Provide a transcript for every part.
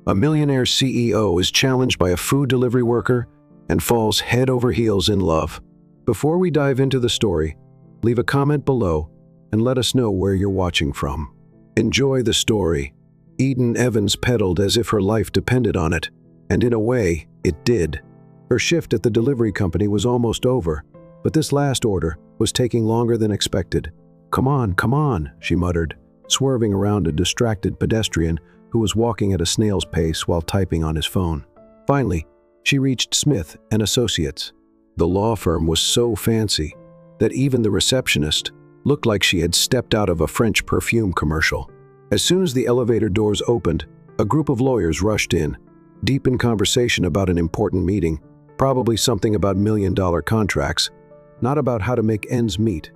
A millionaire CEO is challenged by a food delivery worker and falls head over heels in love. Before we dive into the story, leave a comment below and let us know where you're watching from. Enjoy the story. Eden Evans pedaled as if her life depended on it, and in a way, it did. Her shift at the delivery company was almost over, but this last order was taking longer than expected. Come on, she muttered, swerving around a distracted pedestrian who was walking at a snail's pace while typing on his phone. Finally, she reached Smith & Associates. The law firm was so fancy that even the receptionist looked like she had stepped out of a French perfume commercial. As soon as the elevator doors opened, a group of lawyers rushed in, deep in conversation about an important meeting, probably something about million-dollar contracts, not about how to make ends meet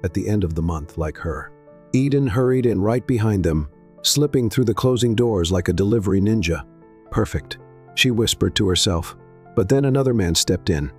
at the end of the month like her. Eden hurried in right behind them, slipping through the closing doors like a delivery ninja. Perfect, she whispered to herself. But then another man stepped in.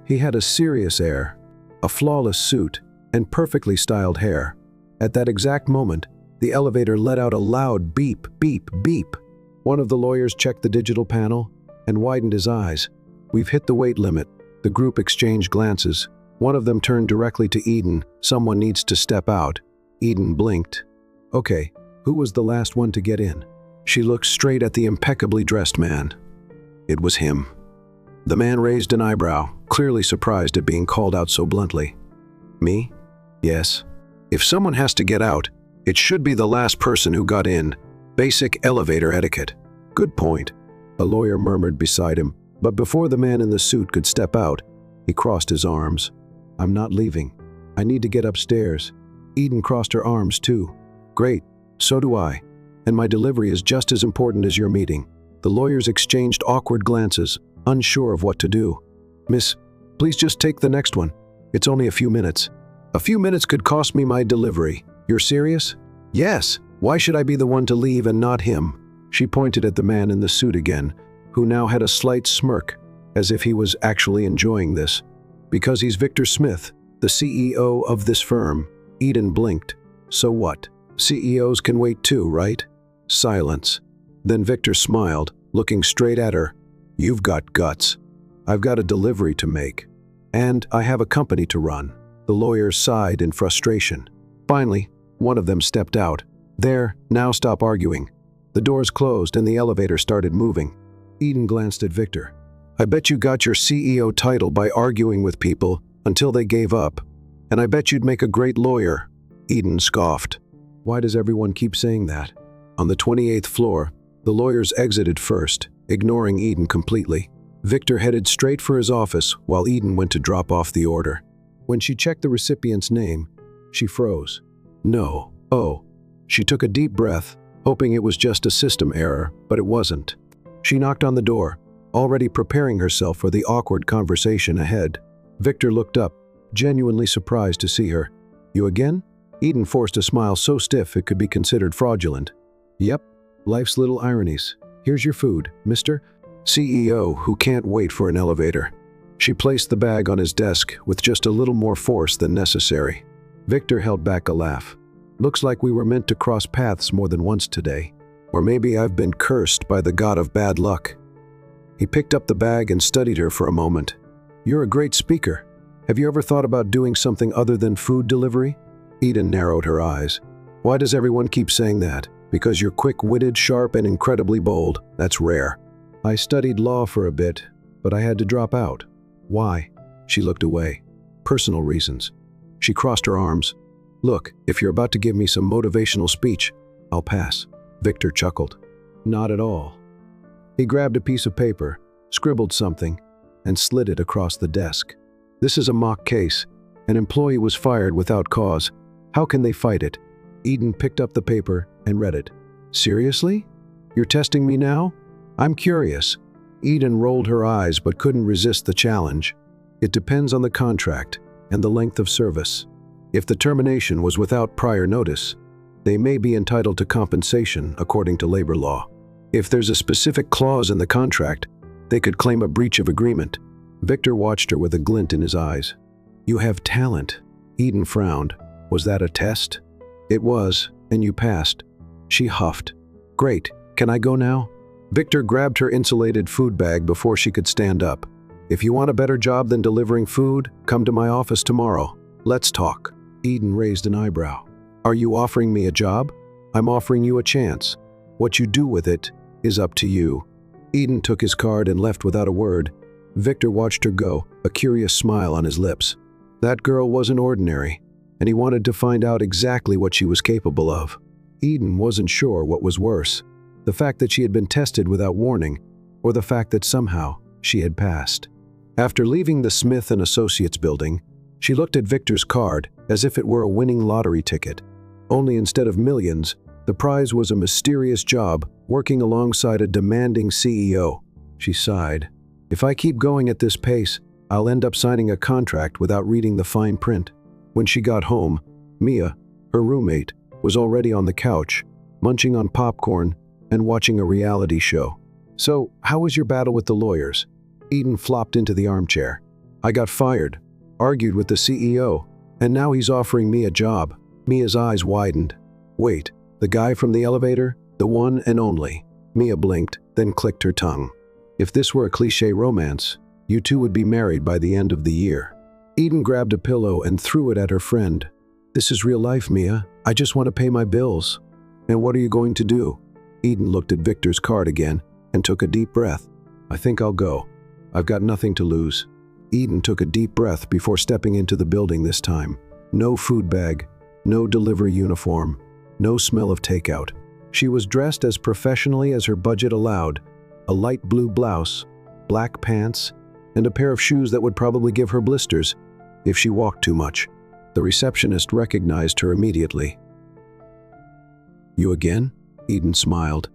He had a serious air, a flawless suit, and perfectly styled hair. At that exact moment, the elevator let out a loud beep, beep, beep. One of the lawyers checked the digital panel and widened his eyes. We've hit the weight limit. The group exchanged glances. One of them turned directly to Eden. Someone needs to step out. Eden blinked. Okay, who was the last one to get in? She looked straight at the impeccably dressed man. It was him. The man raised an eyebrow, clearly surprised at being called out so bluntly. Me? Yes. If someone has to get out, it should be the last person who got in. Basic elevator etiquette. Good point, a lawyer murmured beside him, but before the man in the suit could step out, he crossed his arms. I'm not leaving. I need to get upstairs. Eden crossed her arms too. Great, so do I. And my delivery is just as important as your meeting. The lawyers exchanged awkward glances, unsure of what to do. Miss, please just take the next one. It's only a few minutes. A few minutes could cost me my delivery. You're serious? Yes. Why should I be the one to leave and not him? She pointed at the man in the suit again, who now had a slight smirk, as if he was actually enjoying this. Because he's Victor Smith, the CEO of this firm. Eden blinked. So what? CEOs can wait too, right? Silence. Then Victor smiled, looking straight at her. You've got guts. I've got a delivery to make. And I have a company to run. The lawyer sighed in frustration. Finally, one of them stepped out. There, now stop arguing. The doors closed and the elevator started moving. Eden glanced at Victor. I bet you got your CEO title by arguing with people until they gave up. And I bet you'd make a great lawyer. Eden scoffed. Why does everyone keep saying that? On the 28th floor, the lawyers exited first, ignoring Eden completely. Victor headed straight for his office while Eden went to drop off the order. When she checked the recipient's name, she froze. No. Oh. She took a deep breath, hoping it was just a system error, but it wasn't. She knocked on the door, already preparing herself for the awkward conversation ahead. Victor looked up, genuinely surprised to see her. You again? Eden forced a smile so stiff it could be considered fraudulent. Yep, life's little ironies. Here's your food, Mr. CEO, who can't wait for an elevator. She placed the bag on his desk with just a little more force than necessary. Victor held back a laugh. Looks like we were meant to cross paths more than once today. Or maybe I've been cursed by the god of bad luck. He picked up the bag and studied her for a moment. You're a great speaker. Have you ever thought about doing something other than food delivery? Eden narrowed her eyes. Why does everyone keep saying that? Because you're quick-witted, sharp, and incredibly bold. That's rare. I studied law for a bit, but I had to drop out. Why? She looked away. Personal reasons. She crossed her arms. Look, if you're about to give me some motivational speech, I'll pass. Victor chuckled. Not at all. He grabbed a piece of paper, scribbled something, and slid it across the desk. This is a mock case. An employee was fired without cause. How can they fight it? Eden picked up the paper and read it. Seriously? You're testing me now? I'm curious. Eden rolled her eyes but couldn't resist the challenge. It depends on the contract and the length of service. If the termination was without prior notice, they may be entitled to compensation according to labor law. If there's a specific clause in the contract, they could claim a breach of agreement. Victor watched her with a glint in his eyes. You have talent. Eden frowned. Was that a test? It was, and you passed. She huffed. Great. Can I go now? Victor grabbed her insulated food bag before she could stand up. "If you want a better job than delivering food, come to my office tomorrow. Let's talk." Eden raised an eyebrow. "Are you offering me a job? I'm offering you a chance. What you do with it is up to you." Eden took his card and left without a word. Victor watched her go, a curious smile on his lips. That girl wasn't ordinary, and he wanted to find out exactly what she was capable of. Eden wasn't sure what was worse, the fact that she had been tested without warning, or the fact that somehow she had passed. After leaving the Smith & Associates building, she looked at Victor's card as if it were a winning lottery ticket. Only instead of millions, the prize was a mysterious job working alongside a demanding CEO. She sighed. "If I keep going at this pace, I'll end up signing a contract without reading the fine print." When she got home, Mia, her roommate, was already on the couch, munching on popcorn and watching a reality show. "So, how was your battle with the lawyers?" Eden flopped into the armchair. "I got fired, argued with the CEO, and now he's offering me a job." Mia's eyes widened. "Wait, the guy from the elevator? The one and only?" Mia blinked, then clicked her tongue. "If this were a cliché romance, you two would be married by the end of the year." Eden grabbed a pillow and threw it at her friend. "This is real life, Mia. I just want to pay my bills." "And what are you going to do?" Eden looked at Victor's card again and took a deep breath. "I think I'll go. I've got nothing to lose." Eden took a deep breath before stepping into the building this time. No food bag, no delivery uniform, no smell of takeout. She was dressed as professionally as her budget allowed, a light blue blouse, black pants, and a pair of shoes that would probably give her blisters if she walked too much. The receptionist recognized her immediately. "You again?" Eden smiled.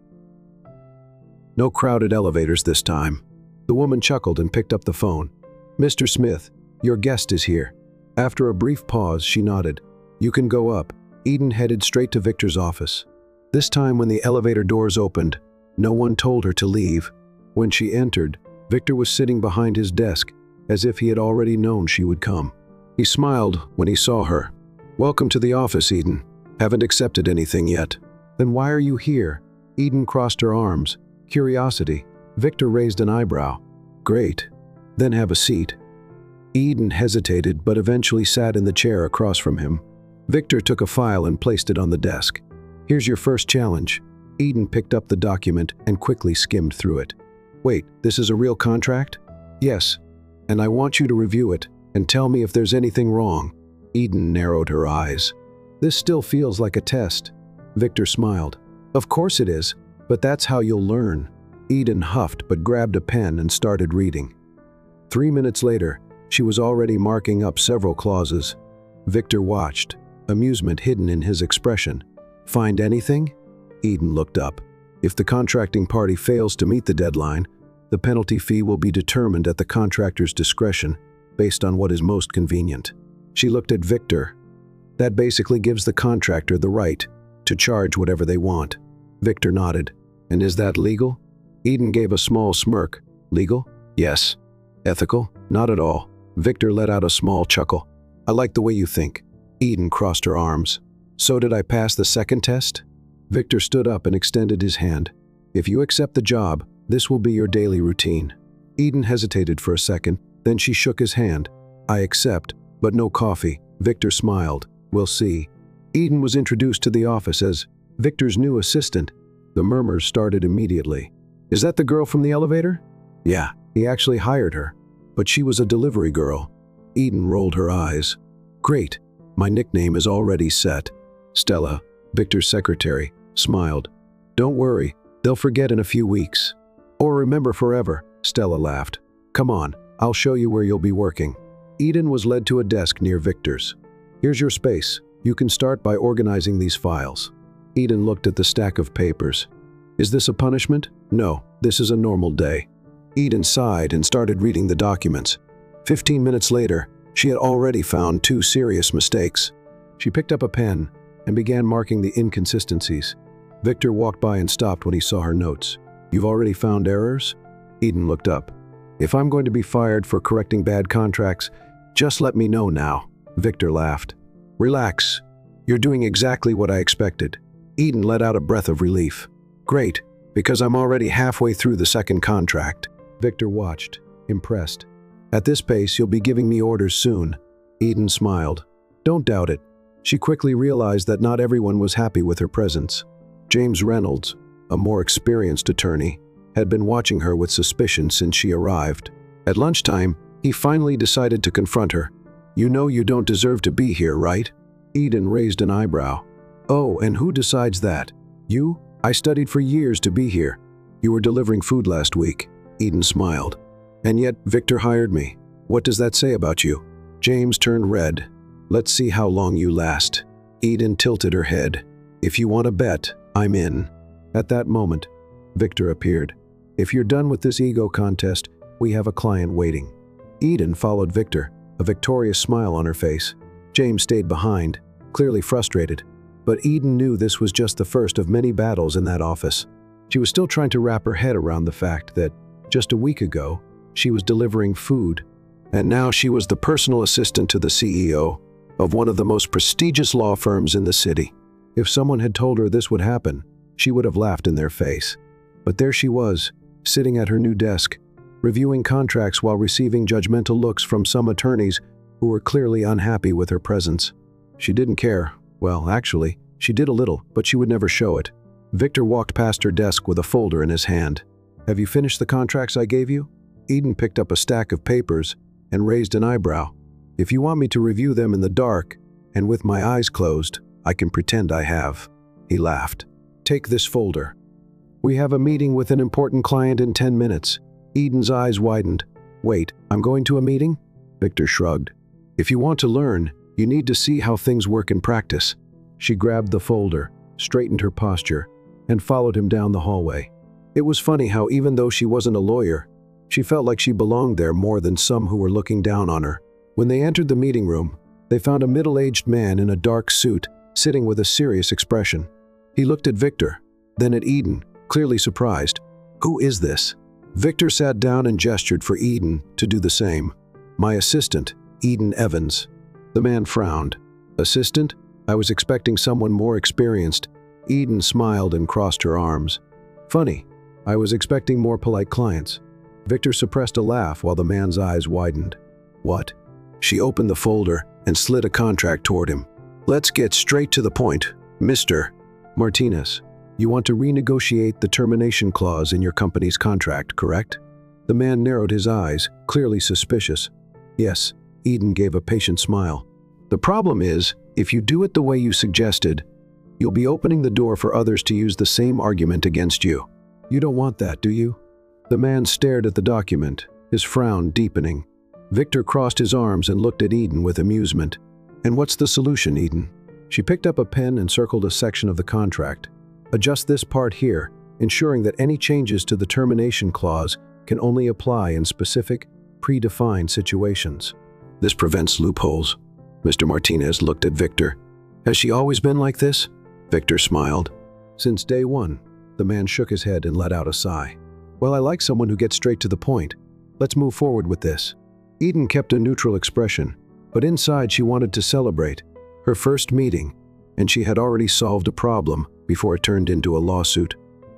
"No crowded elevators this time." The woman chuckled and picked up the phone. "Mr. Smith, your guest is here." After a brief pause, she nodded. "You can go up." Eden headed straight to Victor's office. This time when the elevator doors opened, no one told her to leave. When she entered, Victor was sitting behind his desk, as if he had already known she would come. He smiled when he saw her. "Welcome to the office, Eden. Haven't accepted anything yet." "Then why are you here?" Eden crossed her arms. Curiosity. Victor raised an eyebrow. "Great. Then have a seat." Eden hesitated but eventually sat in the chair across from him. Victor took a file and placed it on the desk. "Here's your first challenge." Eden picked up the document and quickly skimmed through it. "Wait, this is a real contract?" "Yes, and I want you to review it and tell me if there's anything wrong." Eden narrowed her eyes. "This still feels like a test." Victor smiled. "Of course it is, but that's how you'll learn." Eden huffed but grabbed a pen and started reading. 3 minutes later, she was already marking up several clauses. Victor watched, amusement hidden in his expression. "Find anything?" Eden looked up. "If the contracting party fails to meet the deadline, the penalty fee will be determined at the contractor's discretion based on what is most convenient." She looked at Victor. "That basically gives the contractor the right to charge whatever they want." Victor nodded. "And is that legal?" Eden gave a small smirk. "Legal? Yes. Ethical? Not at all." Victor let out a small chuckle. "I like the way you think." Eden crossed her arms. "So did I pass the second test?" Victor stood up and extended his hand. "If you accept the job, this will be your daily routine." Eden hesitated for a second, then she shook his hand. "I accept, but no coffee." Victor smiled. "We'll see." Eden was introduced to the office as Victor's new assistant. The murmurs started immediately. "Is that the girl from the elevator?" "Yeah, he actually hired her, but she was a delivery girl." Eden rolled her eyes. "Great, my nickname is already set." Stella, Victor's secretary, smiled. "Don't worry, they'll forget in a few weeks." "Or remember forever," Stella laughed. "Come on, I'll show you where you'll be working." Eden was led to a desk near Victor's. "Here's your space. You can start by organizing these files." Eden looked at the stack of papers. "Is this a punishment?" "No, this is a normal day." Eden sighed and started reading the documents. 15 minutes later, she had already found 2 serious mistakes. She picked up a pen and began marking the inconsistencies. Victor walked by and stopped when he saw her notes. "You've already found errors?" Eden looked up. "If I'm going to be fired for correcting bad contracts, just let me know now." Victor laughed. "Relax. You're doing exactly what I expected." Eden let out a breath of relief. "Great. Because I'm already halfway through the second contract. Victor watched, impressed. At this pace, you'll be giving me orders soon. Eden smiled. Don't doubt it. She quickly realized that not everyone was happy with her presence. James Reynolds, a more experienced attorney, had been watching her with suspicion since she arrived. At lunchtime, he finally decided to confront her. You know you don't deserve to be here, right? Eden raised an eyebrow. Oh, and who decides that? You? I studied for years to be here. You were delivering food last week. Eden smiled. And yet, Victor hired me. What does that say about you? James turned red. Let's see how long you last. Eden tilted her head. If you want to bet, I'm in. At that moment, Victor appeared. If you're done with this ego contest, we have a client waiting. Eden followed Victor, a victorious smile on her face. James stayed behind, clearly frustrated. But Eden knew this was just the first of many battles in that office. She was still trying to wrap her head around the fact that, just a week ago, she was delivering food, and now she was the personal assistant to the CEO of one of the most prestigious law firms in the city. If someone had told her this would happen, she would have laughed in their face. But there she was, sitting at her new desk, reviewing contracts while receiving judgmental looks from some attorneys who were clearly unhappy with her presence. She didn't care. Well, actually, she did a little, but she would never show it. Victor walked past her desk with a folder in his hand. Have you finished the contracts I gave you? Eden picked up a stack of papers and raised an eyebrow. If you want me to review them in the dark and with my eyes closed, I can pretend I have. He laughed. Take this folder. We have a meeting with an important client in 10 minutes. Eden's eyes widened. Wait, I'm going to a meeting? Victor shrugged. If you want to learn, you need to see how things work in practice. She grabbed the folder, straightened her posture, and followed him down the hallway. It was funny how even though she wasn't a lawyer, she felt like she belonged there more than some who were looking down on her. When they entered the meeting room, they found a middle-aged man in a dark suit, sitting with a serious expression. He looked at Victor, then at Eden, clearly surprised. Who is this? Victor sat down and gestured for Eden to do the same. My assistant, Eden Evans. The man frowned. Assistant? I was expecting someone more experienced. Eden smiled and crossed her arms. Funny, I was expecting more polite clients. Victor suppressed a laugh while the man's eyes widened. What? She opened the folder and slid a contract toward him. Let's get straight to the point, Mr. Martinez. You want to renegotiate the termination clause in your company's contract, correct? The man narrowed his eyes, clearly suspicious. Yes, Eden gave a patient smile. The problem is, if you do it the way you suggested, you'll be opening the door for others to use the same argument against you. You don't want that, do you? The man stared at the document, his frown deepening. Victor crossed his arms and looked at Eden with amusement. And what's the solution, Eden? She picked up a pen and circled a section of the contract. Adjust this part here, ensuring that any changes to the termination clause can only apply in specific, predefined situations. This prevents loopholes. Mr. Martinez looked at Victor. Has she always been like this? Victor smiled. Since day one. The man shook his head and let out a sigh. Well, I like someone who gets straight to the point. Let's move forward with this. Eden kept a neutral expression, but inside she wanted to celebrate. Her first meeting, and she had already solved a problem before it turned into a lawsuit.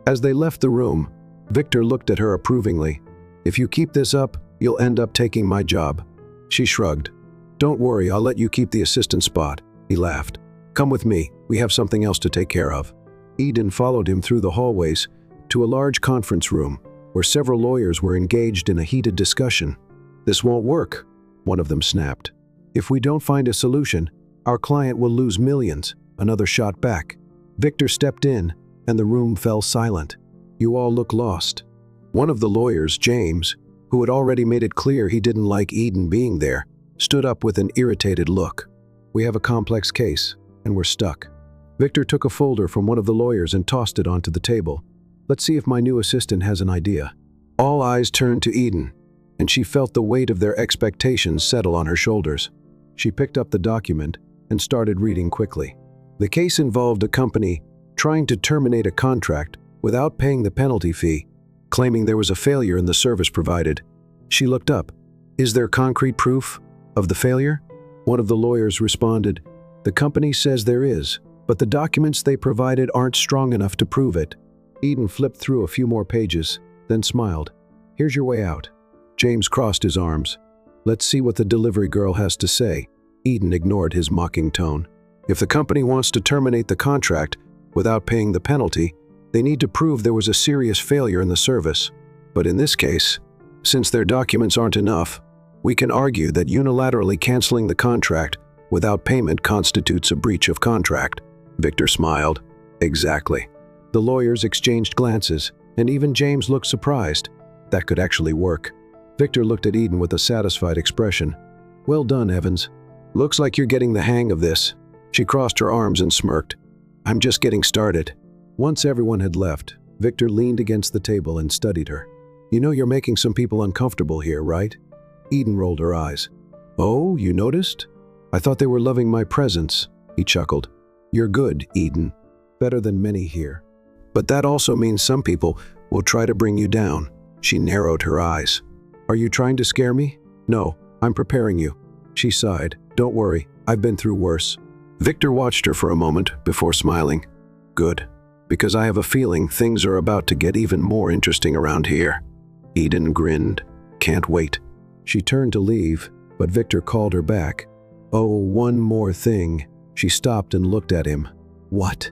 As they left the room, Victor looked at her approvingly. If you keep this up, you'll end up taking my job. She shrugged. Don't worry, I'll let you keep the assistant spot. He laughed. Come with me, we have something else to take care of. Eden followed him through the hallways to a large conference room where several lawyers were engaged in a heated discussion. This won't work, one of them snapped. If we don't find a solution, our client will lose millions, another shot back. Victor stepped in, and the room fell silent. You all look lost. One of the lawyers, James, who had already made it clear he didn't like Eden being there, stood up with an irritated look. We have a complex case, and we're stuck. Victor took a folder from one of the lawyers and tossed it onto the table. Let's see if my new assistant has an idea. All eyes turned to Eden, and she felt the weight of their expectations settle on her shoulders. She picked up the document and started reading quickly. The case involved a company trying to terminate a contract without paying the penalty fee, claiming there was a failure in the service provided. She looked up. Is there concrete proof of the failure? One of the lawyers responded. The company says there is, but the documents they provided aren't strong enough to prove it. Eden flipped through a few more pages, then smiled. "Here's your way out." James crossed his arms. "Let's see what the delivery girl has to say." Eden ignored his mocking tone. "If the company wants to terminate the contract without paying the penalty, they need to prove there was a serious failure in the service. But in this case, since their documents aren't enough, we can argue that unilaterally canceling the contract without payment constitutes a breach of contract." Victor smiled. "Exactly." The lawyers exchanged glances, and even James looked surprised. That could actually work. Victor looked at Eden with a satisfied expression. "Well done, Evans. Looks like you're getting the hang of this." She crossed her arms and smirked. "I'm just getting started." Once everyone had left, Victor leaned against the table and studied her. "You know you're making some people uncomfortable here, right?" Eden rolled her eyes. "Oh, you noticed? I thought they were loving my presence," he chuckled. "You're good, Eden. Better than many here. But that also means some people will try to bring you down." She narrowed her eyes. "Are you trying to scare me?" "No, I'm preparing you." She sighed. "Don't worry, I've been through worse." Victor watched her for a moment before smiling. "Good, because I have a feeling things are about to get even more interesting around here." Eden grinned. "Can't wait." She turned to leave, but Victor called her back. "Oh, one more thing." She stopped and looked at him. "What?"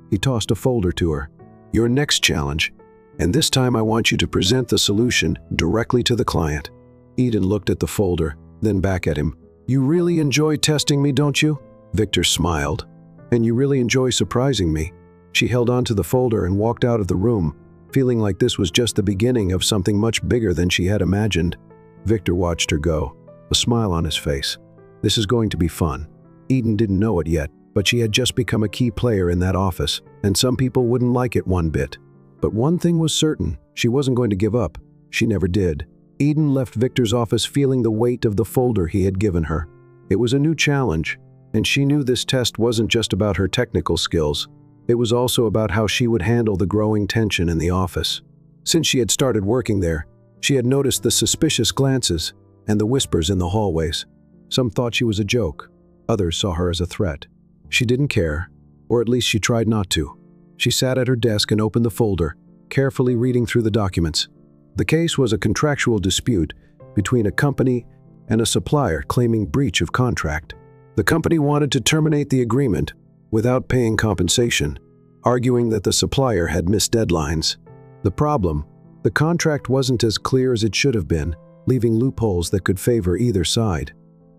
He tossed a folder to her. "Your next challenge. And this time I want you to present the solution directly to the client." Eden looked at the folder, then back at him. "You really enjoy testing me, don't you?" Victor smiled. "And you really enjoy surprising me." She held onto the folder and walked out of the room, feeling like this was just the beginning of something much bigger than she had imagined. Victor watched her go, a smile on his face. This is going to be fun. Eden didn't know it yet, but she had just become a key player in that office, and some people wouldn't like it one bit. But one thing was certain, she wasn't going to give up. She never did. Eden left Victor's office feeling the weight of the folder he had given her. It was a new challenge, and she knew this test wasn't just about her technical skills. It was also about how she would handle the growing tension in the office. Since she had started working there, she had noticed the suspicious glances and the whispers in the hallways. Some thought she was a joke. Others saw her as a threat. She didn't care, or at least she tried not to. She sat at her desk and opened the folder, carefully reading through the documents. The case was a contractual dispute between a company and a supplier claiming breach of contract. The company wanted to terminate the agreement without paying compensation, arguing that the supplier had missed deadlines. The problem: the contract wasn't as clear as it should have been, leaving loopholes that could favor either side.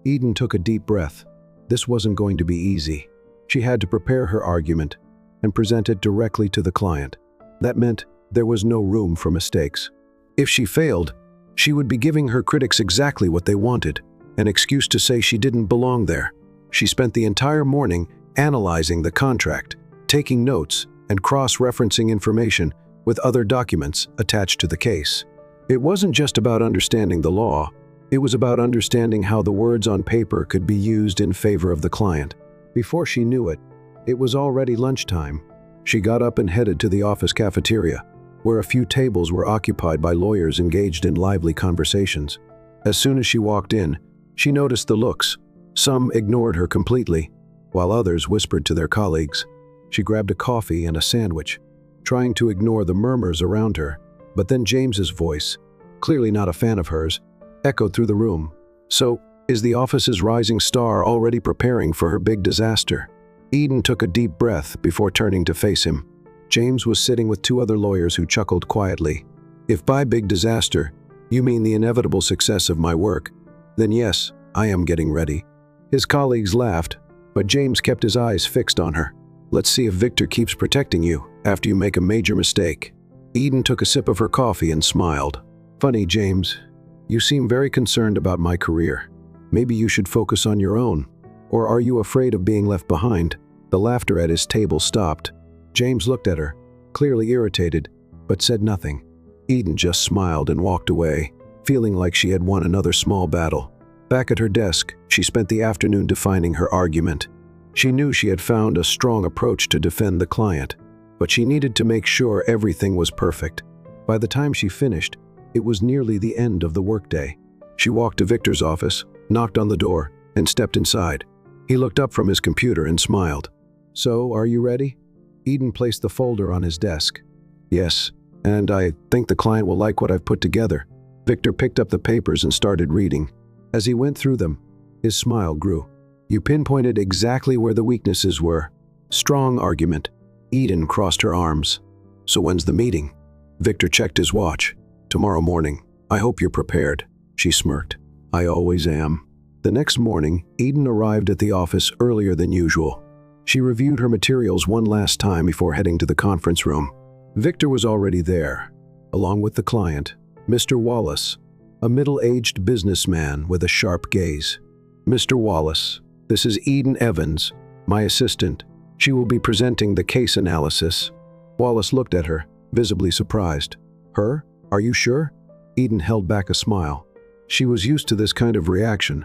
Eden took a deep breath. This wasn't going to be easy. She had to prepare her argument and present it directly to the client. That meant there was no room for mistakes. If she failed, she would be giving her critics exactly what they wanted, an excuse to say she didn't belong there. She spent the entire morning analyzing the contract, taking notes, and cross-referencing information with other documents attached to the case. It wasn't just about understanding the law, it was about understanding how the words on paper could be used in favor of the client. Before she knew it, it was already lunchtime. She got up and headed to the office cafeteria, where a few tables were occupied by lawyers engaged in lively conversations. As soon as she walked in, she noticed the looks. Some ignored her completely, while others whispered to their colleagues. She grabbed a coffee and a sandwich, trying to ignore the murmurs around her. But then James's voice, clearly not a fan of hers, echoed through the room. "So, is the office's rising star already preparing for her big disaster?" Eden took a deep breath before turning to face him. James was sitting with two other lawyers who chuckled quietly. "If by big disaster, you mean the inevitable success of my work, then yes, I am getting ready." His colleagues laughed, but James kept his eyes fixed on her. "Let's see if Victor keeps protecting you after you make a major mistake." Eden took a sip of her coffee and smiled. "Funny, James. You seem very concerned about my career. Maybe you should focus on your own. Or are you afraid of being left behind?" The laughter at his table stopped. James looked at her, clearly irritated, but said nothing. Eden just smiled and walked away, feeling like she had won another small battle. Back at her desk, she spent the afternoon defining her argument. She knew she had found a strong approach to defend the client, but she needed to make sure everything was perfect. By the time she finished, it was nearly the end of the workday. She walked to Victor's office, knocked on the door, and stepped inside. He looked up from his computer and smiled. "So, are you ready?" Eden placed the folder on his desk. Yes, and I think the client will like what I've put together. Victor picked up the papers and started reading. As he went through them, his smile grew. You pinpointed exactly where the weaknesses were. Strong argument. Eden crossed her arms. So when's the meeting? Victor checked his watch. Tomorrow morning. I hope you're prepared. She smirked. I always am. The next morning, Eden arrived at the office earlier than usual. She reviewed her materials one last time before heading to the conference room. Victor was already there, along with the client, Mr. Wallace, a middle-aged businessman with a sharp gaze. Mr. Wallace, this is Eden Evans, my assistant. She will be presenting the case analysis. Wallace looked at her, visibly surprised. Her? Are you sure? Eden held back a smile. She was used to this kind of reaction.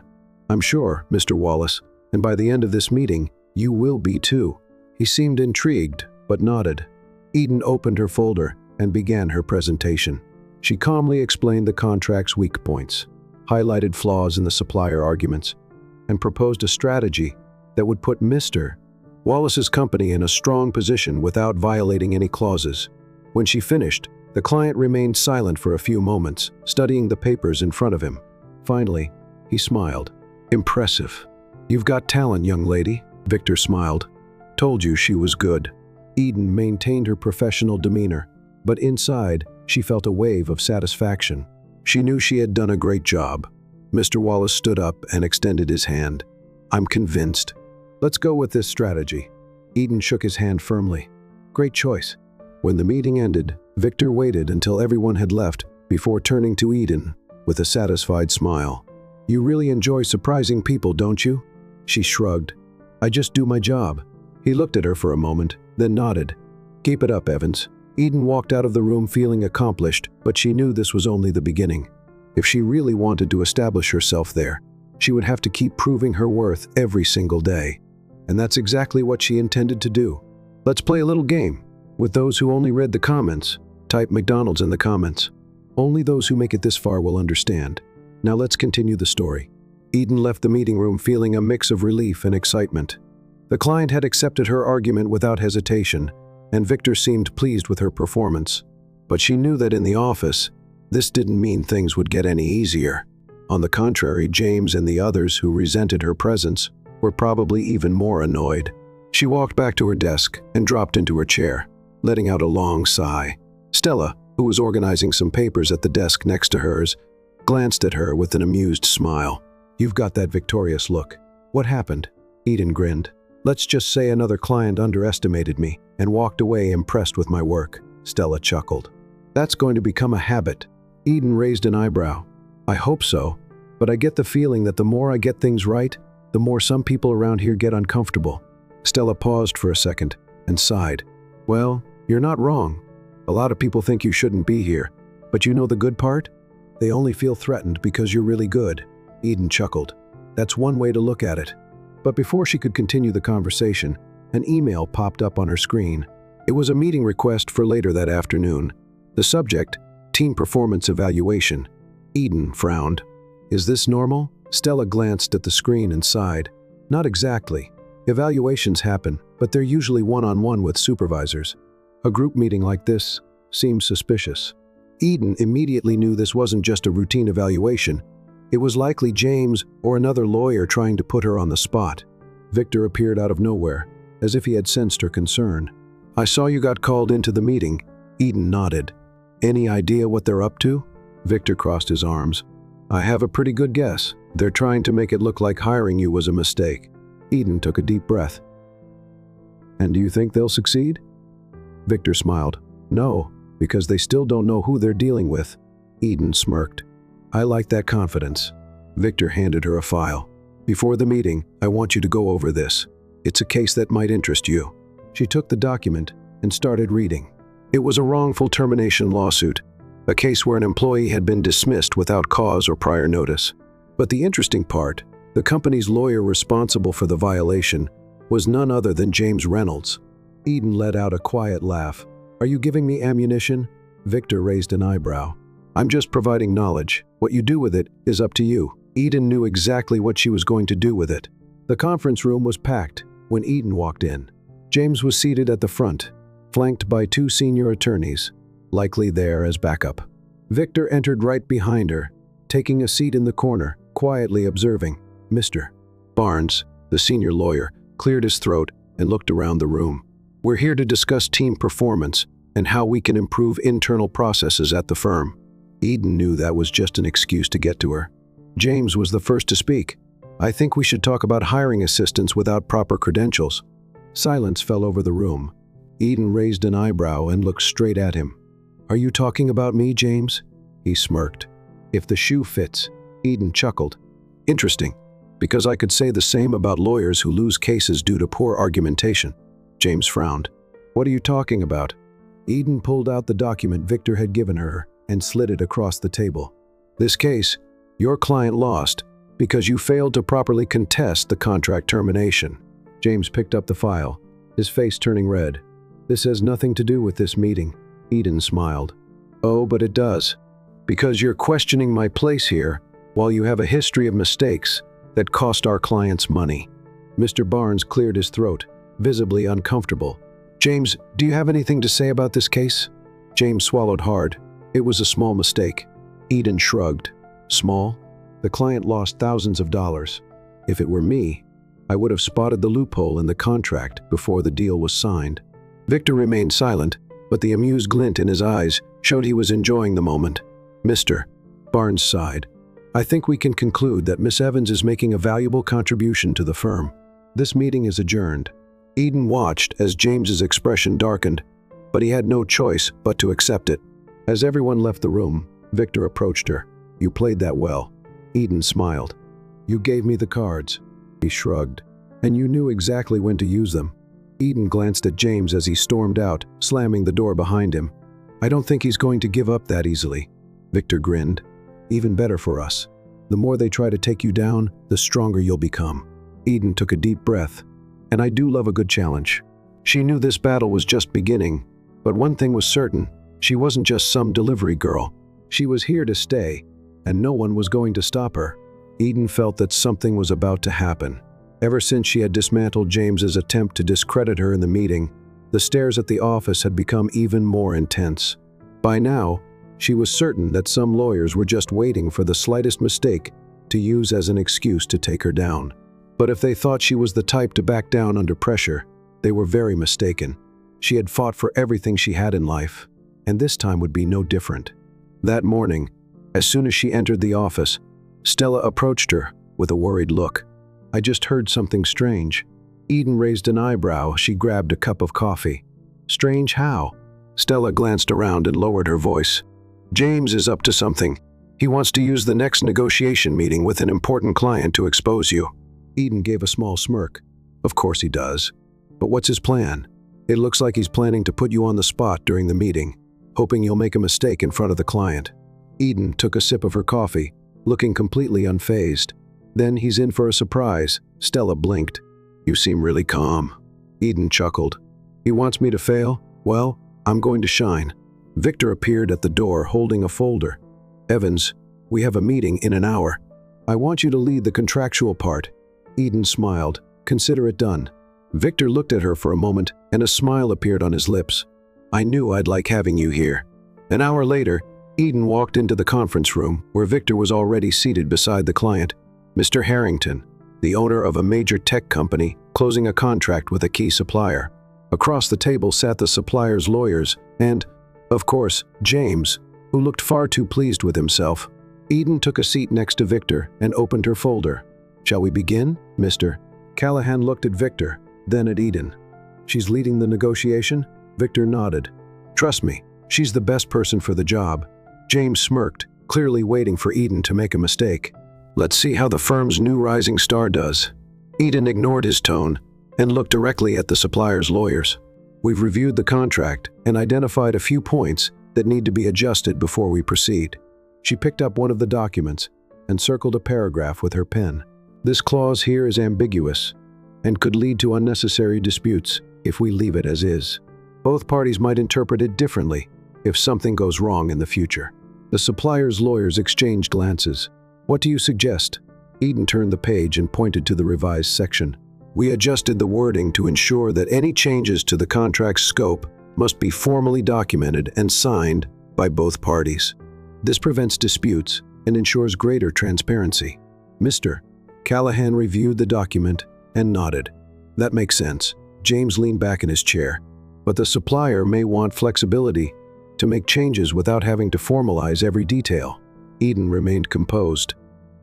I'm sure, Mr. Wallace, and by the end of this meeting, you will be too. He seemed intrigued, but nodded. Eden opened her folder and began her presentation. She calmly explained the contract's weak points, highlighted flaws in the supplier arguments, and proposed a strategy that would put Mr. Wallace's company in a strong position without violating any clauses. When she finished, the client remained silent for a few moments, studying the papers in front of him. Finally, he smiled. Impressive. You've got talent, young lady, Victor smiled. Told you she was good. Eden maintained her professional demeanor, but inside, she felt a wave of satisfaction. She knew she had done a great job. Mr. Wallace stood up and extended his hand. I'm convinced. Let's go with this strategy. Eden shook his hand firmly. Great choice. When the meeting ended, Victor waited until everyone had left before turning to Eden with a satisfied smile. You really enjoy surprising people, don't you? She shrugged. I just do my job. He looked at her for a moment, then nodded. Keep it up, Evans. Eden walked out of the room feeling accomplished, but she knew this was only the beginning. If she really wanted to establish herself there, she would have to keep proving her worth every single day. And that's exactly what she intended to do. Let's play a little game. With those who only read the comments, type McDonald's in the comments. Only those who make it this far will understand. Now let's continue the story. Eden left the meeting room feeling a mix of relief and excitement. The client had accepted her argument without hesitation, and Victor seemed pleased with her performance. But she knew that in the office, this didn't mean things would get any easier. On the contrary, James and the others who resented her presence were probably even more annoyed. She walked back to her desk and dropped into her chair, letting out a long sigh. Stella, who was organizing some papers at the desk next to hers, glanced at her with an amused smile. You've got that victorious look. What happened? Eden grinned. Let's just say another client underestimated me and walked away impressed with my work. Stella chuckled. That's going to become a habit. Eden raised an eyebrow. I hope so, but I get the feeling that the more I get things right, the more some people around here get uncomfortable. Stella paused for a second and sighed. Well, you're not wrong. A lot of people think you shouldn't be here, but you know the good part? They only feel threatened because you're really good. Eden chuckled. That's one way to look at it. But before she could continue the conversation, an email popped up on her screen. It was a meeting request for later that afternoon. The subject, Team Performance Evaluation. Eden frowned. Is this normal? Stella glanced at the screen and sighed. Not exactly. Evaluations happen, but they're usually one-on-one with supervisors. A group meeting like this seems suspicious. Eden immediately knew this wasn't just a routine evaluation. It was likely James or another lawyer trying to put her on the spot. Victor appeared out of nowhere, as if he had sensed her concern. I saw you got called into the meeting. Eden nodded. Any idea what they're up to? Victor crossed his arms. I have a pretty good guess. They're trying to make it look like hiring you was a mistake. Eden took a deep breath. And do you think they'll succeed? Victor smiled. No, because they still don't know who they're dealing with. Eden smirked. I like that confidence. Victor handed her a file. Before the meeting, I want you to go over this. It's a case that might interest you. She took the document and started reading. It was a wrongful termination lawsuit, a case where an employee had been dismissed without cause or prior notice. But the interesting part, the company's lawyer responsible for the violation was none other than James Reynolds. Eden let out a quiet laugh. Are you giving me ammunition? Victor raised an eyebrow. I'm just providing knowledge. What you do with it is up to you. Eden knew exactly what she was going to do with it. The conference room was packed when Eden walked in. James was seated at the front, flanked by two senior attorneys, likely there as backup. Victor entered right behind her, taking a seat in the corner, quietly observing. Mr. Barnes, the senior lawyer, cleared his throat and looked around the room. We're here to discuss team performance and how we can improve internal processes at the firm. Eden knew that was just an excuse to get to her. James was the first to speak. I think we should talk about hiring assistants without proper credentials. Silence fell over the room. Eden raised an eyebrow and looked straight at him. Are you talking about me, James? He smirked. If the shoe fits, Eden chuckled. Interesting, because I could say the same about lawyers who lose cases due to poor argumentation. James frowned. What are you talking about? Eden pulled out the document Victor had given her and slid it across the table. This case, your client lost because you failed to properly contest the contract termination. James picked up the file, his face turning red. This has nothing to do with this meeting. Eden smiled. Oh, but it does. Because you're questioning my place here while you have a history of mistakes that cost our clients money. Mr. Barnes cleared his throat, visibly uncomfortable. James, do you have anything to say about this case? James swallowed hard. It was a small mistake. Eden shrugged. Small? The client lost thousands of dollars. If it were me, I would have spotted the loophole in the contract before the deal was signed. Victor remained silent, but the amused glint in his eyes showed he was enjoying the moment. Mr. Barnes sighed. I think we can conclude that Miss Evans is making a valuable contribution to the firm. This meeting is adjourned. Eden watched as James's expression darkened, but he had no choice but to accept it. As everyone left the room, Victor approached her. You played that well. Eden smiled. You gave me the cards. He shrugged. And you knew exactly when to use them. Eden glanced at James as he stormed out, slamming the door behind him. I don't think he's going to give up that easily. Victor grinned. Even better for us. The more they try to take you down, the stronger you'll become. Eden took a deep breath. And I do love a good challenge. She knew this battle was just beginning, but one thing was certain. She wasn't just some delivery girl. She was here to stay, and no one was going to stop her. Eden felt that something was about to happen. Ever since she had dismantled James's attempt to discredit her in the meeting, the stares at the office had become even more intense. By now, she was certain that some lawyers were just waiting for the slightest mistake to use as an excuse to take her down. But if they thought she was the type to back down under pressure, they were very mistaken. She had fought for everything she had in life, and this time would be no different. That morning, as soon as she entered the office, Stella approached her with a worried look. I just heard something strange. Eden raised an eyebrow. She grabbed a cup of coffee. Strange how? Stella glanced around and lowered her voice. James is up to something. He wants to use the next negotiation meeting with an important client to expose you. Eden gave a small smirk. Of course he does. But what's his plan? It looks like he's planning to put you on the spot during the meeting, hoping you'll make a mistake in front of the client. Eden took a sip of her coffee, looking completely unfazed. Then he's in for a surprise. Stella blinked. You seem really calm. Eden chuckled. He wants me to fail? Well, I'm going to shine. Victor appeared at the door holding a folder. Evans, we have a meeting in an hour. I want you to lead the contractual part. Eden smiled. Consider it done. Victor looked at her for a moment, and a smile appeared on his lips. I knew I'd like having you here. An hour later, Eden walked into the conference room, where Victor was already seated beside the client, Mr. Harrington, the owner of a major tech company, closing a contract with a key supplier. Across the table sat the supplier's lawyers and, of course, James, who looked far too pleased with himself. Eden took a seat next to Victor and opened her folder. Shall we begin, Mr. Callahan looked at Victor, then at Eden. She's leading the negotiation? Victor nodded. Trust me, she's the best person for the job. James smirked, clearly waiting for Eden to make a mistake. Let's see how the firm's new rising star does. Eden ignored his tone and looked directly at the supplier's lawyers. We've reviewed the contract and identified a few points that need to be adjusted before we proceed. She picked up one of the documents and circled a paragraph with her pen. This clause here is ambiguous and could lead to unnecessary disputes if we leave it as is. Both parties might interpret it differently if something goes wrong in the future. The supplier's lawyers exchanged glances. What do you suggest? Eden turned the page and pointed to the revised section. We adjusted the wording to ensure that any changes to the contract's scope must be formally documented and signed by both parties. This prevents disputes and ensures greater transparency. Mr. Callahan reviewed the document and nodded. That makes sense. James leaned back in his chair. But the supplier may want flexibility to make changes without having to formalize every detail. Eden remained composed.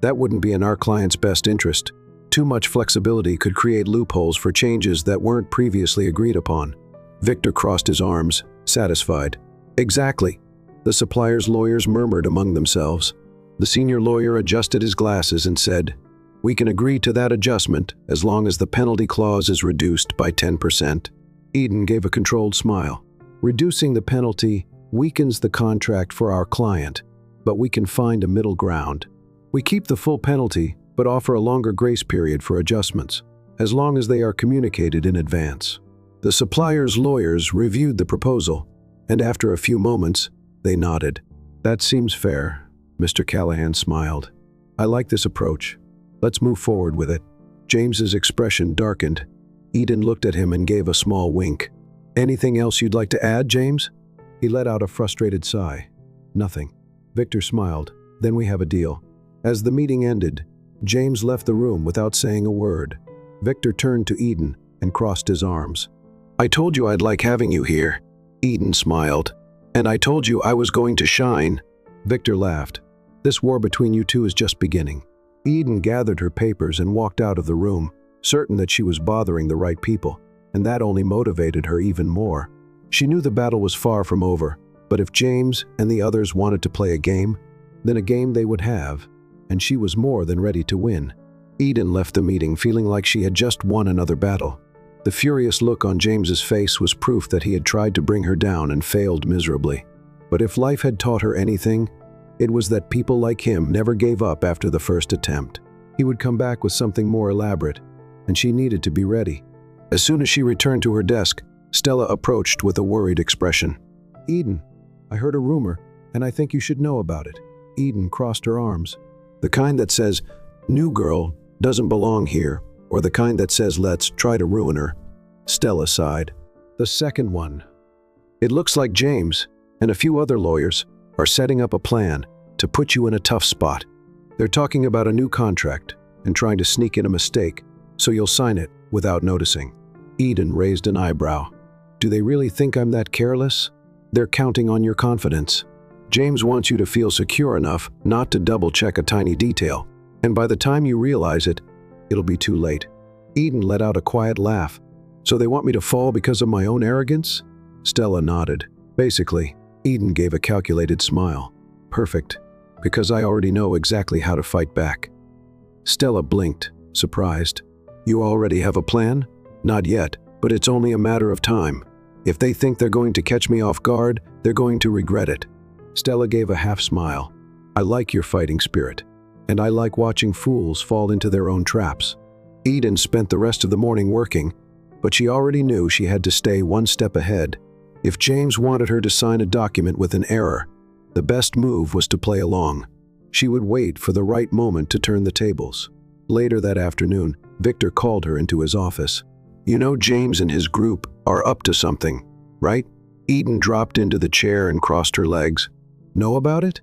That wouldn't be in our client's best interest. Too much flexibility could create loopholes for changes that weren't previously agreed upon. Victor crossed his arms, satisfied. Exactly. The supplier's lawyers murmured among themselves. The senior lawyer adjusted his glasses and said, "We can agree to that adjustment as long as the penalty clause is reduced by 10%. Eden gave a controlled smile. Reducing the penalty weakens the contract for our client, but we can find a middle ground. We keep the full penalty, but offer a longer grace period for adjustments, as long as they are communicated in advance." The supplier's lawyers reviewed the proposal, and after a few moments, they nodded. "That seems fair," Mr. Callahan smiled. "I like this approach. Let's move forward with it." James's expression darkened. Eden looked at him and gave a small wink. "Anything else you'd like to add, James?" He let out a frustrated sigh. "Nothing." Victor smiled. "Then we have a deal." As the meeting ended, James left the room without saying a word. Victor turned to Eden and crossed his arms. "I told you I'd like having you here." Eden smiled. "And I told you I was going to shine." Victor laughed. "This war between you two is just beginning." Eden gathered her papers and walked out of the room, certain that she was bothering the right people, and that only motivated her even more. She knew the battle was far from over, but if James and the others wanted to play a game, then a game they would have, and she was more than ready to win. Eden left the meeting feeling like she had just won another battle. The furious look on James's face was proof that he had tried to bring her down and failed miserably. But if life had taught her anything, it was that people like him never gave up after the first attempt. He would come back with something more elaborate, and she needed to be ready. As soon as she returned to her desk, Stella approached with a worried expression. "Eden, I heard a rumor, and I think you should know about it." Eden crossed her arms. "The kind that says, 'New girl doesn't belong here,' or the kind that says, 'Let's try to ruin her'?" Stella sighed. "The second one. It looks like James and a few other lawyers are setting up a plan to put you in a tough spot. They're talking about a new contract and trying to sneak in a mistake, so you'll sign it without noticing." Eden raised an eyebrow. "Do they really think I'm that careless? They're counting on your confidence. James wants you to feel secure enough not to double-check a tiny detail, and by the time you realize it, it'll be too late." Eden let out a quiet laugh. "So they want me to fall because of my own arrogance?" Stella nodded. "Basically." Eden gave a calculated smile. "Perfect, because I already know exactly how to fight back." Stella blinked, surprised. "You already have a plan?" "Not yet, but it's only a matter of time. If they think they're going to catch me off guard, they're going to regret it." Stella gave a half smile. "I like your fighting spirit, and I like watching fools fall into their own traps." Eden spent the rest of the morning working, but she already knew she had to stay one step ahead. If James wanted her to sign a document with an error, the best move was to play along. She would wait for the right moment to turn the tables. Later that afternoon, Victor called her into his office. "You know James and his group are up to something, right?" Eden dropped into the chair and crossed her legs. "Know about it?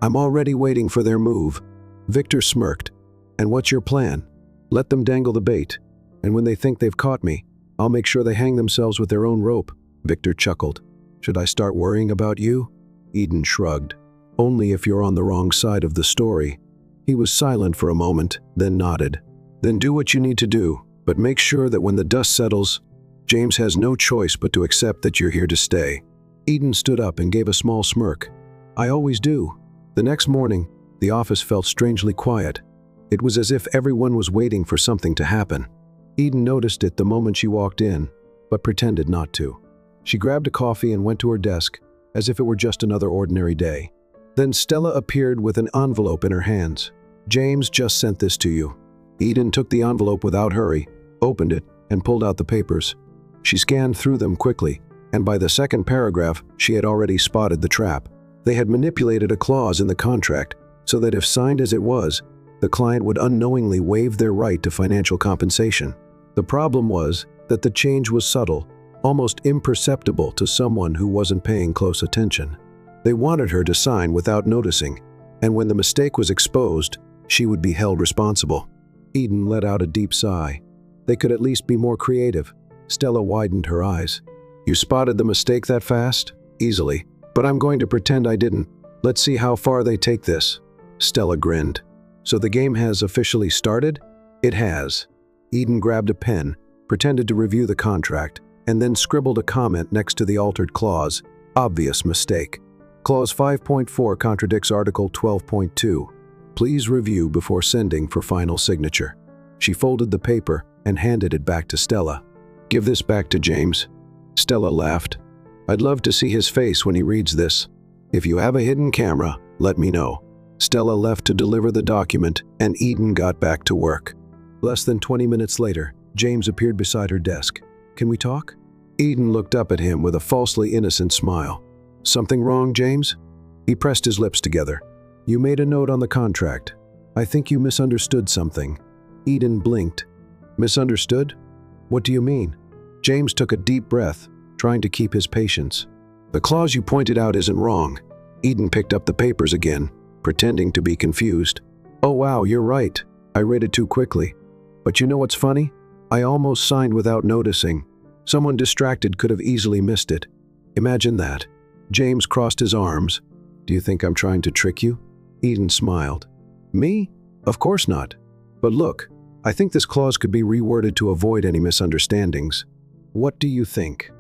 I'm already waiting for their move." Victor smirked. "And what's your plan?" "Let them dangle the bait, and when they think they've caught me, I'll make sure they hang themselves with their own rope." Victor chuckled. "Should I start worrying about you?" Eden shrugged. "Only if you're on the wrong side of the story." He was silent for a moment, then nodded. "Then do what you need to do, but make sure that when the dust settles, James has no choice but to accept that you're here to stay." Eden stood up and gave a small smirk. "I always do." The next morning, the office felt strangely quiet. It was as if everyone was waiting for something to happen. Eden noticed it the moment she walked in, but pretended not to. She grabbed a coffee and went to her desk, as if it were just another ordinary day. Then Stella appeared with an envelope in her hands. "James just sent this to you." Eden took the envelope without hurry, opened it, and pulled out the papers. She scanned through them quickly, and by the second paragraph, she had already spotted the trap. They had manipulated a clause in the contract so that if signed as it was, the client would unknowingly waive their right to financial compensation. The problem was that the change was subtle, almost imperceptible to someone who wasn't paying close attention. They wanted her to sign without noticing, and when the mistake was exposed, she would be held responsible. Eden let out a deep sigh. They could at least be more creative. Stella widened her eyes. You spotted the mistake that fast? Easily. But I'm going to pretend I didn't. Let's see how far they take this. Stella grinned. So the game has officially started? It has. Eden grabbed a pen, pretended to review the contract, and then scribbled a comment next to the altered clause. Obvious mistake. Clause 5.4 contradicts Article 12.2. Please review before sending for final signature. She folded the paper and handed it back to Stella. Give this back to James. Stella laughed. I'd love to see his face when he reads this. If you have a hidden camera, let me know. Stella left to deliver the document, and Eden got back to work. Less than 20 minutes later, James appeared beside her desk. Can we talk? Eden looked up at him with a falsely innocent smile. Something wrong, James? He pressed his lips together. You made a note on the contract. I think you misunderstood something. Eden blinked. Misunderstood? What do you mean? James took a deep breath, trying to keep his patience. The clause you pointed out isn't wrong. Eden picked up the papers again, pretending to be confused. Oh wow, you're right. I read it too quickly. But you know what's funny? I almost signed without noticing. Someone distracted could have easily missed it. Imagine that. James crossed his arms. Do you think I'm trying to trick you? Eden smiled. Me? Of course not. But look, I think this clause could be reworded to avoid any misunderstandings. What do you think?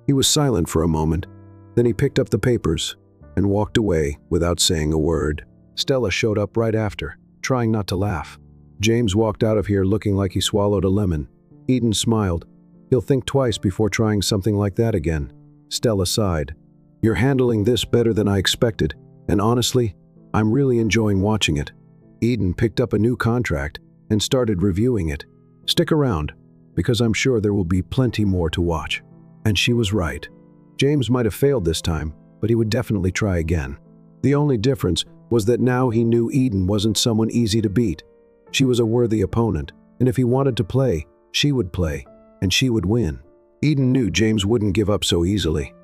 He was silent for a moment. Then he picked up the papers and walked away without saying a word. Stella showed up right after, trying not to laugh. James walked out of here looking like he swallowed a lemon. Eden smiled. He'll think twice before trying something like that again. Stella sighed. You're handling this better than I expected, and honestly, I'm really enjoying watching it. Eden picked up a new contract and started reviewing it. Stick around, because I'm sure there will be plenty more to watch. And she was right. James might have failed this time, but he would definitely try again. The only difference was that now he knew Eden wasn't someone easy to beat. She was a worthy opponent, and if he wanted to play, she would play, and she would win. Eden knew James wouldn't give up so easily.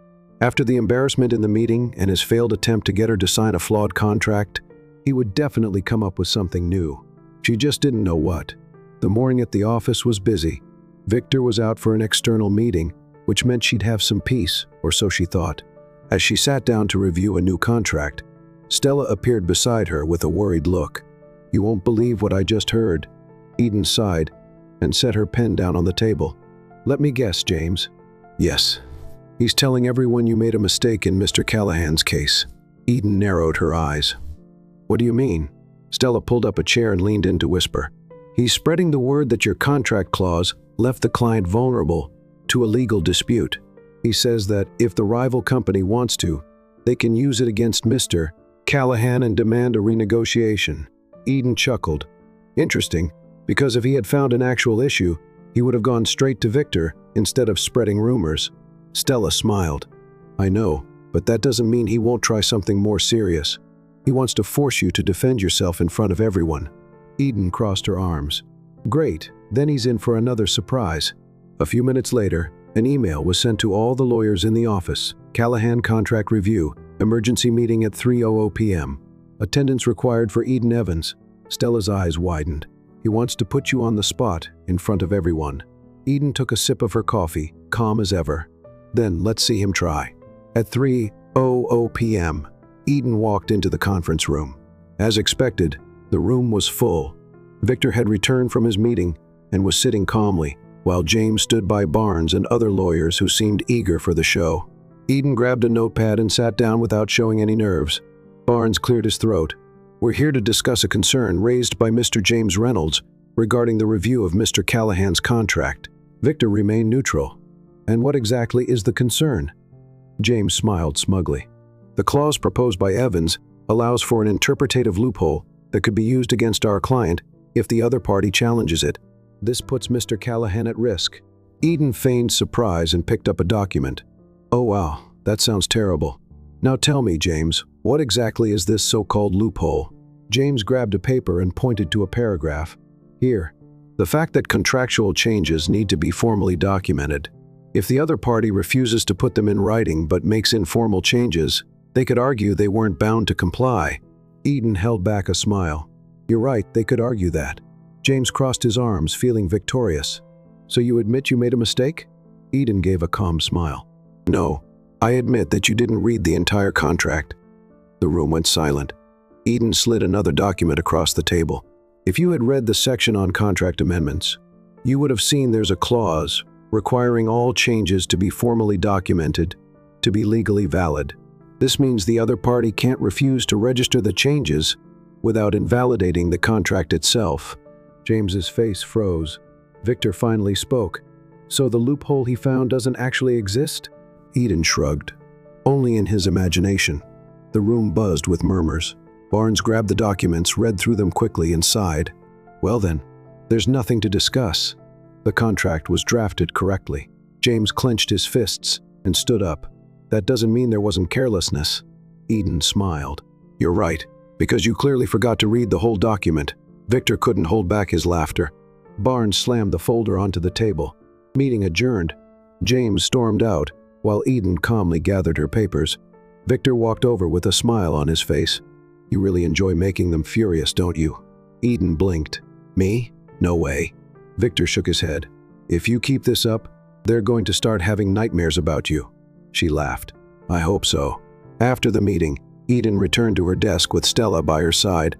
After the embarrassment in the meeting and his failed attempt to get her to sign a flawed contract, he would definitely come up with something new. She just didn't know what. The morning at the office was busy. Victor was out for an external meeting, which meant she'd have some peace, or so she thought. As she sat down to review a new contract, Stella appeared beside her with a worried look. You won't believe what I just heard. Eden sighed and set her pen down on the table. Let me guess, James. Yes. He's telling everyone you made a mistake in Mr. Callahan's case. Eden narrowed her eyes. What do you mean? Stella pulled up a chair and leaned in to whisper. He's spreading the word that your contract clause left the client vulnerable to a legal dispute. He says that if the rival company wants to, they can use it against Mr. Callahan and demand a renegotiation. Eden chuckled. Interesting, because if he had found an actual issue, he would have gone straight to Victor instead of spreading rumors. Stella smiled. I know, but that doesn't mean he won't try something more serious. He wants to force you to defend yourself in front of everyone. Eden crossed her arms. Great, then he's in for another surprise. A few minutes later, an email was sent to all the lawyers in the office. Callahan contract review, emergency meeting at 3:00 p.m. Attendance required for Eden Evans. Stella's eyes widened. He wants to put you on the spot in front of everyone. Eden took a sip of her coffee, calm as ever. Then let's see him try. At 3:00 p.m., Eden walked into the conference room. As expected, the room was full. Victor had returned from his meeting and was sitting calmly, while James stood by Barnes and other lawyers who seemed eager for the show. Eden grabbed a notepad and sat down without showing any nerves. Barnes cleared his throat. We're here to discuss a concern raised by Mr. James Reynolds regarding the review of Mr. Callahan's contract. Victor remained neutral. And what exactly is the concern? James smiled smugly. The clause proposed by Evans allows for an interpretative loophole that could be used against our client if the other party challenges it. This puts Mr. Callahan at risk. Eden feigned surprise and picked up a document. Oh wow, that sounds terrible. Now tell me, James, what exactly is this so-called loophole? James grabbed a paper and pointed to a paragraph. Here, the fact that contractual changes need to be formally documented. If the other party refuses to put them in writing but makes informal changes, they could argue they weren't bound to comply. Eden held back a smile. You're right, they could argue that. James crossed his arms, feeling victorious. So you admit you made a mistake? Eden gave a calm smile. No, I admit that you didn't read the entire contract. The room went silent. Eden slid another document across the table. If you had read the section on contract amendments, you would have seen there's a clause requiring all changes to be formally documented to be legally valid. This means the other party can't refuse to register the changes without invalidating the contract itself. James's face froze. Victor finally spoke. So the loophole he found doesn't actually exist? Eden shrugged. Only in his imagination. The room buzzed with murmurs. Barnes grabbed the documents, read through them quickly, and sighed. Well then, there's nothing to discuss. The contract was drafted correctly. James clenched his fists and stood up. That doesn't mean there wasn't carelessness. Eden smiled. You're right, because you clearly forgot to read the whole document. Victor couldn't hold back his laughter. Barnes slammed the folder onto the table. Meeting adjourned. James stormed out, while Eden calmly gathered her papers. Victor walked over with a smile on his face. You really enjoy making them furious, don't you? Eden blinked. Me? No way. Victor shook his head. If you keep this up, they're going to start having nightmares about you. She laughed. I hope so. After the meeting, Eden returned to her desk with Stella by her side.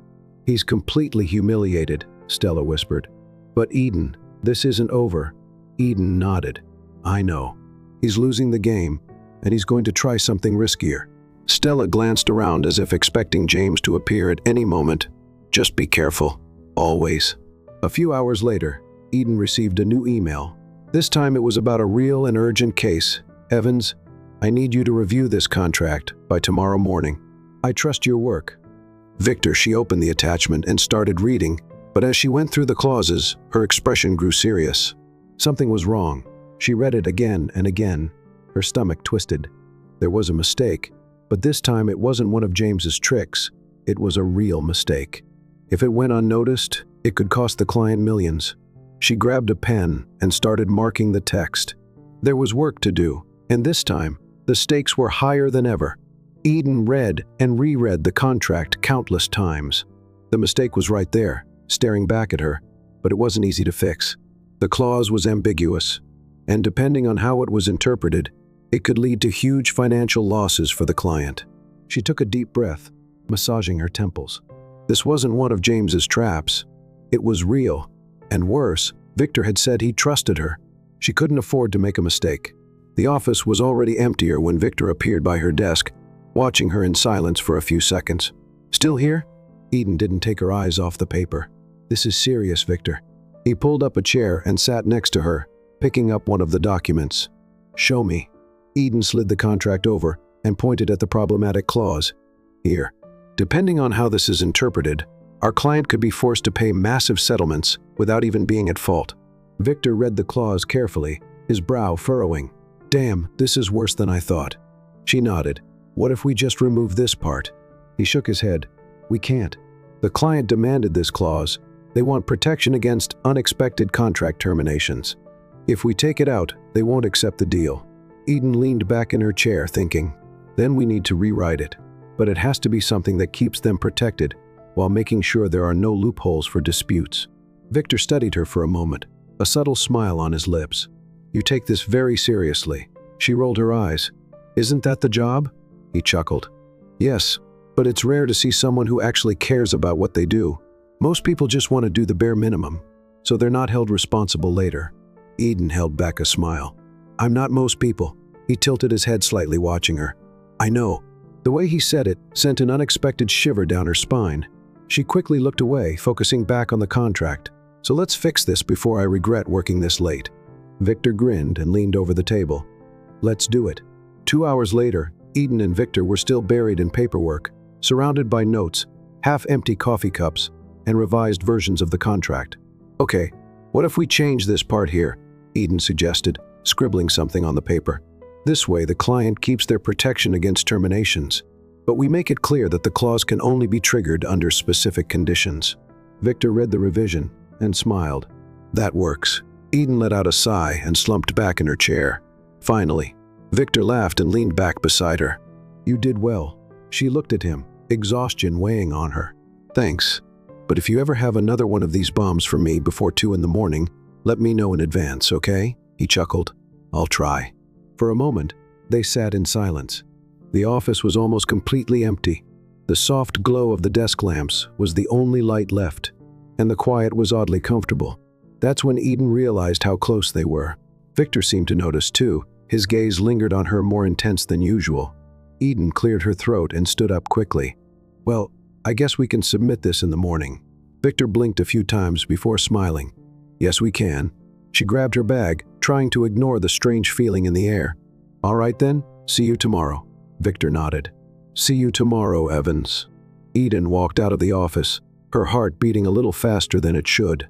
He's completely humiliated, Stella whispered. But Eden, this isn't over. Eden nodded. I know. He's losing the game, and he's going to try something riskier. Stella glanced around as if expecting James to appear at any moment. Just be careful. Always. A few hours later, Eden received a new email. This time it was about a real and urgent case. Evans, I need you to review this contract by tomorrow morning. I trust your work. Victor, she opened the attachment and started reading, but as she went through the clauses, her expression grew serious. Something was wrong. She read it again and again. Her stomach twisted. There was a mistake, but this time it wasn't one of James's tricks. It was a real mistake. If it went unnoticed, it could cost the client millions. She grabbed a pen and started marking the text. There was work to do, and this time, the stakes were higher than ever. Eden read and reread the contract countless times. The mistake was right there, staring back at her, but it wasn't easy to fix. The clause was ambiguous, and depending on how it was interpreted, it could lead to huge financial losses for the client. She took a deep breath, massaging her temples. This wasn't one of James's traps. It was real, and worse, Victor had said he trusted her. She couldn't afford to make a mistake. The office was already emptier when Victor appeared by her desk, watching her in silence for a few seconds. Still here? Eden didn't take her eyes off the paper. This is serious, Victor. He pulled up a chair and sat next to her, picking up one of the documents. Show me. Eden slid the contract over and pointed at the problematic clause. Here. Depending on how this is interpreted, our client could be forced to pay massive settlements without even being at fault. Victor read the clause carefully, his brow furrowing. Damn, this is worse than I thought. She nodded. What if we just remove this part? He shook his head. We can't. The client demanded this clause. They want protection against unexpected contract terminations. If we take it out, they won't accept the deal. Eden leaned back in her chair, thinking. Then we need to rewrite it. But it has to be something that keeps them protected, while making sure there are no loopholes for disputes. Victor studied her for a moment, a subtle smile on his lips. You take this very seriously. She rolled her eyes. Isn't that the job? He chuckled. Yes, but it's rare to see someone who actually cares about what they do. Most people just want to do the bare minimum, so they're not held responsible later. Eden held back a smile. I'm not most people. He tilted his head slightly, watching her. I know. The way he said it sent an unexpected shiver down her spine. She quickly looked away, focusing back on the contract. So let's fix this before I regret working this late. Victor grinned and leaned over the table. Let's do it. 2 hours later, Eden and Victor were still buried in paperwork, surrounded by notes, half-empty coffee cups, and revised versions of the contract. Okay, what if we change this part here? Eden suggested, scribbling something on the paper. This way, the client keeps their protection against terminations, but we make it clear that the clause can only be triggered under specific conditions. Victor read the revision and smiled. That works. Eden let out a sigh and slumped back in her chair. Finally, Victor laughed and leaned back beside her. "You did well." She looked at him, exhaustion weighing on her. "Thanks. But if you ever have another one of these bombs for me before 2 in the morning, let me know in advance, okay?" He chuckled. "I'll try." For a moment, they sat in silence. The office was almost completely empty. The soft glow of the desk lamps was the only light left, and the quiet was oddly comfortable. That's when Eden realized how close they were. Victor seemed to notice too. His gaze lingered on her more intense than usual. Eden cleared her throat and stood up quickly. "Well, I guess we can submit this in the morning." Victor blinked a few times before smiling. "Yes, we can." She grabbed her bag, trying to ignore the strange feeling in the air. "All right then, see you tomorrow." Victor nodded. "See you tomorrow, Evans." Eden walked out of the office, her heart beating a little faster than it should.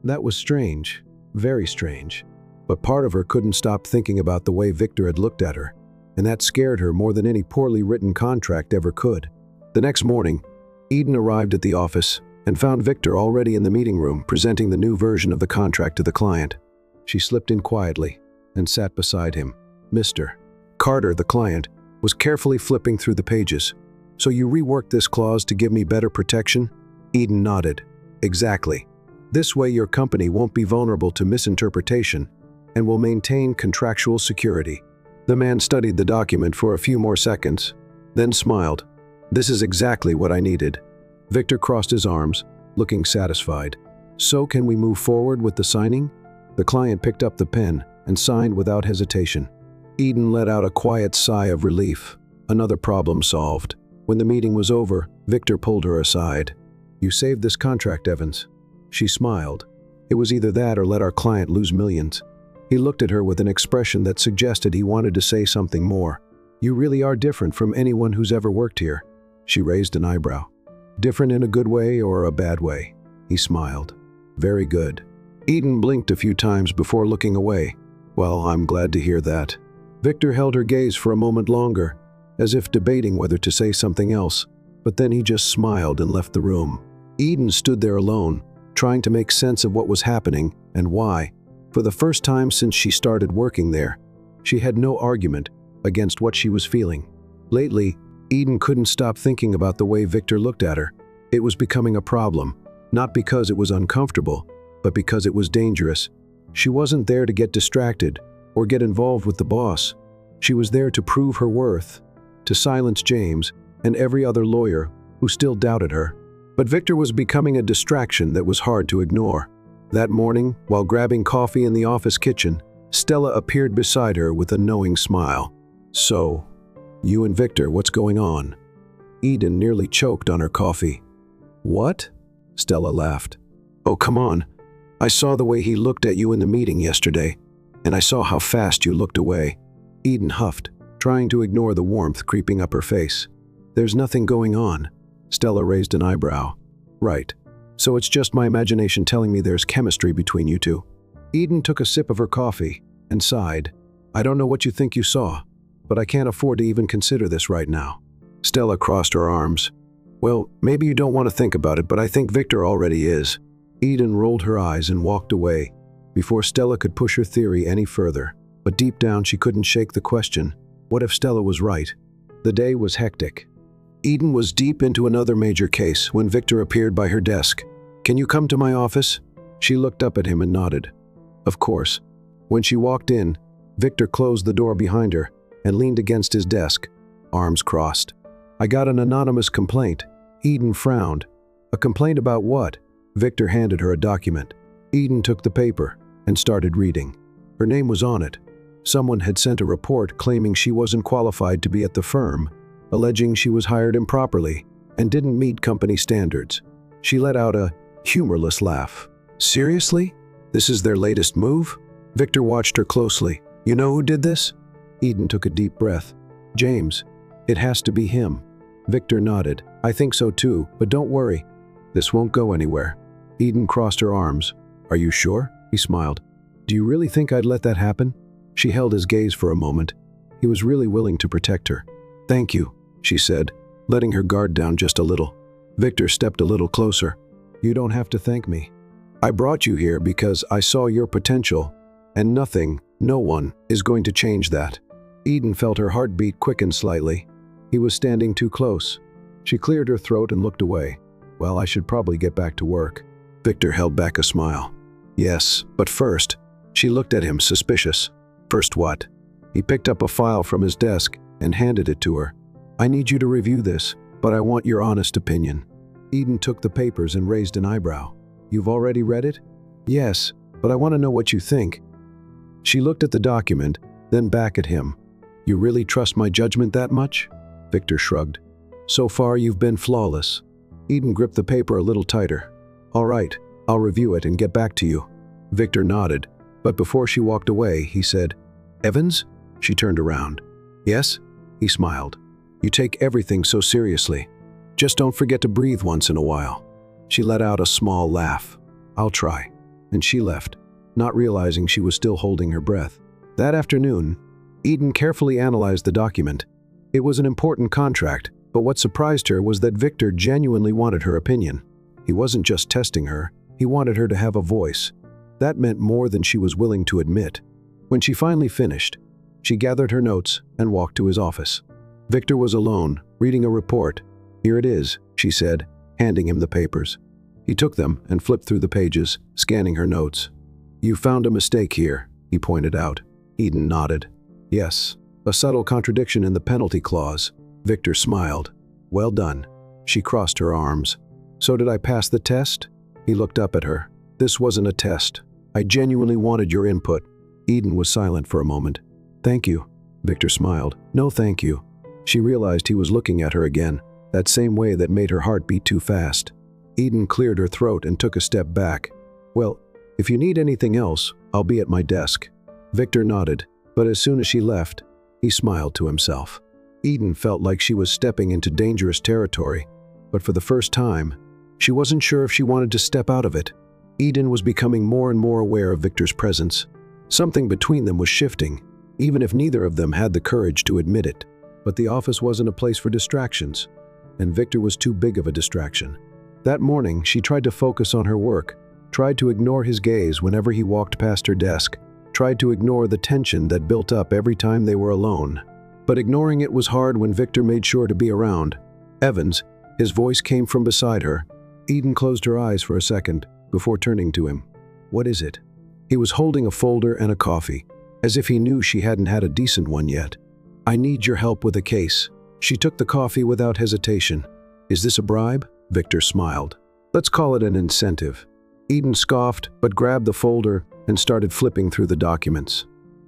That was strange, very strange. But part of her couldn't stop thinking about the way Victor had looked at her, and that scared her more than any poorly written contract ever could. The next morning, Eden arrived at the office and found Victor already in the meeting room presenting the new version of the contract to the client. She slipped in quietly and sat beside him. Mr. Carter, the client, was carefully flipping through the pages. "So you reworked this clause to give me better protection?" Eden nodded. "Exactly. This way your company won't be vulnerable to misinterpretation and will maintain contractual security." The man studied the document for a few more seconds, then smiled. "This is exactly what I needed." Victor crossed his arms, looking satisfied. "So can we move forward with the signing?" The client picked up the pen and signed without hesitation. Eden let out a quiet sigh of relief. Another problem solved. When the meeting was over, Victor pulled her aside. "You saved this contract, Evans." She smiled. "It was either that or let our client lose millions." He looked at her with an expression that suggested he wanted to say something more. "You really are different from anyone who's ever worked here." She raised an eyebrow. "Different in a good way or a bad way?" He smiled. "Very good." Eden blinked a few times before looking away. "Well, I'm glad to hear that." Victor held her gaze for a moment longer, as if debating whether to say something else, but then he just smiled and left the room. Eden stood there alone, trying to make sense of what was happening and why. For the first time since she started working there, she had no argument against what she was feeling. Lately, Eden couldn't stop thinking about the way Victor looked at her. It was becoming a problem, not because it was uncomfortable, but because it was dangerous. She wasn't there to get distracted or get involved with the boss. She was there to prove her worth, to silence James and every other lawyer who still doubted her. But Victor was becoming a distraction that was hard to ignore. That morning, while grabbing coffee in the office kitchen, Stella appeared beside her with a knowing smile. "So, you and Victor, what's going on?" Eden nearly choked on her coffee. "What?" Stella laughed. "Oh, come on. I saw the way he looked at you in the meeting yesterday, and I saw how fast you looked away." Eden huffed, trying to ignore the warmth creeping up her face. "There's nothing going on." Stella raised an eyebrow. "Right. So it's just my imagination telling me there's chemistry between you two." Eden took a sip of her coffee and sighed. "I don't know what you think you saw, but I can't afford to even consider this right now." Stella crossed her arms. "Well, maybe you don't want to think about it, but I think Victor already is." Eden rolled her eyes and walked away before Stella could push her theory any further. But deep down she couldn't shake the question, what if Stella was right? The day was hectic. Eden was deep into another major case when Victor appeared by her desk. "Can you come to my office?" She looked up at him and nodded. Of course. When she walked in, Victor closed the door behind her and leaned against his desk, arms crossed. "I got an anonymous complaint." Eden frowned. "A complaint about what?" Victor handed her a document. Eden took the paper and started reading. Her name was on it. Someone had sent a report claiming she wasn't qualified to be at the firm, alleging she was hired improperly and didn't meet company standards. She let out a humorless laugh. "Seriously? This is their latest move?" Victor watched her closely. "You know who did this?" Eden took a deep breath. "James. It has to be him." Victor nodded. "I think so too, but don't worry. This won't go anywhere." Eden crossed her arms. "Are you sure?" He smiled. "Do you really think I'd let that happen?" She held his gaze for a moment. He was really willing to protect her. "Thank you," she said, letting her guard down just a little. Victor stepped a little closer. "You don't have to thank me. I brought you here because I saw your potential, and nothing No one is going to change that. Eden felt her heartbeat quicken slightly. He was standing too close. She cleared her throat and looked away. Well, I should probably get back to work. Victor held back a smile. Yes, but first, she looked at him, suspicious. First what? He picked up a file from his desk and handed it to her. I need you to review this, but I want your honest opinion. Eden took the papers and raised an eyebrow. You've already read it? Yes, but I want to know what you think. She looked at the document, then back at him. You really trust my judgment that much? Victor shrugged. So far, you've been flawless. Eden gripped the paper a little tighter. All right, I'll review it and get back to you. Victor nodded, but before she walked away, he said, Evans? She turned around. Yes? He smiled. You take everything so seriously. Just don't forget to breathe once in a while. She let out a small laugh. I'll try. And she left, not realizing she was still holding her breath. That afternoon, Eden carefully analyzed the document. It was an important contract, but what surprised her was that Victor genuinely wanted her opinion. He wasn't just testing her, he wanted her to have a voice. That meant more than she was willing to admit. When she finally finished, she gathered her notes and walked to his office. Victor was alone, reading a report. Here it is, she said, handing him the papers. He took them and flipped through the pages, scanning her notes. You found a mistake here, he pointed out. Eden nodded. Yes, a subtle contradiction in the penalty clause. Victor smiled. Well done. She crossed her arms. So did I pass the test? He looked up at her. This wasn't a test. I genuinely wanted your input. Eden was silent for a moment. Thank you. Victor smiled. No, thank you. She realized he was looking at her again, that same way that made her heart beat too fast. Eden cleared her throat and took a step back. Well, if you need anything else, I'll be at my desk. Victor nodded, but as soon as she left, he smiled to himself. Eden felt like she was stepping into dangerous territory, but for the first time, she wasn't sure if she wanted to step out of it. Eden was becoming more and more aware of Victor's presence. Something between them was shifting, even if neither of them had the courage to admit it. But the office wasn't a place for distractions, and Victor was too big of a distraction. That morning, she tried to focus on her work, tried to ignore his gaze whenever he walked past her desk, tried to ignore the tension that built up every time they were alone. But ignoring it was hard when Victor made sure to be around. Evans, his voice came from beside her. Eden closed her eyes for a second before turning to him. What is it? He was holding a folder and a coffee, as if he knew she hadn't had a decent one yet. I need your help with a case. She took the coffee without hesitation. Is this a bribe? Victor smiled. Let's call it an incentive. Eden scoffed, but grabbed the folder and started flipping through the documents.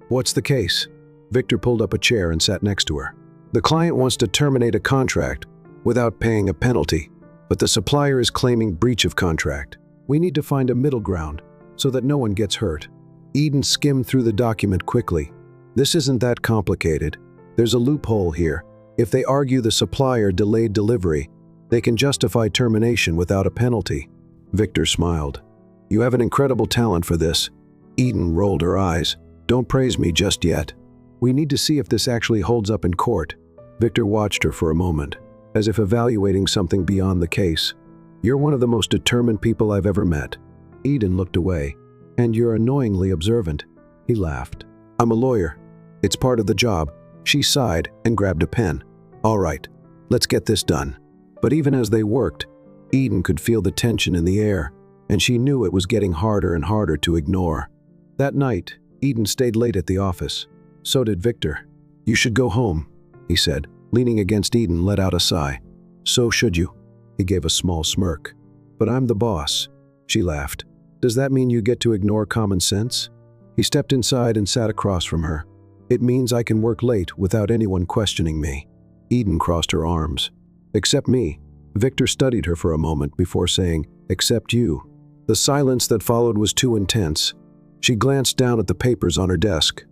What's the case? Victor pulled up a chair and sat next to her. The client wants to terminate a contract without paying a penalty, but the supplier is claiming breach of contract. We need to find a middle ground so that no one gets hurt. Eden skimmed through the document quickly. This isn't that complicated. There's a loophole here. If they argue the supplier delayed delivery, they can justify termination without a penalty. Victor smiled. You have an incredible talent for this. Eden rolled her eyes. Don't praise me just yet. We need to see if this actually holds up in court. Victor watched her for a moment, as if evaluating something beyond the case. You're one of the most determined people I've ever met. Eden looked away. And you're annoyingly observant. He laughed. I'm a lawyer. It's part of the job. She sighed and grabbed a pen. All right, let's get this done. But even as they worked, Eden could feel the tension in the air, and she knew it was getting harder and harder to ignore. That night, Eden stayed late at the office. So did Victor. You should go home, he said. Leaning against Eden, let out a sigh. So should you. He gave a small smirk. But I'm the boss. She laughed. Does that mean you get to ignore common sense? He stepped inside and sat across from her. It means I can work late without anyone questioning me. Eden crossed her arms. Except me. Victor studied her for a moment before saying, except you. The silence that followed was too intense. She glanced down at the papers on her desk.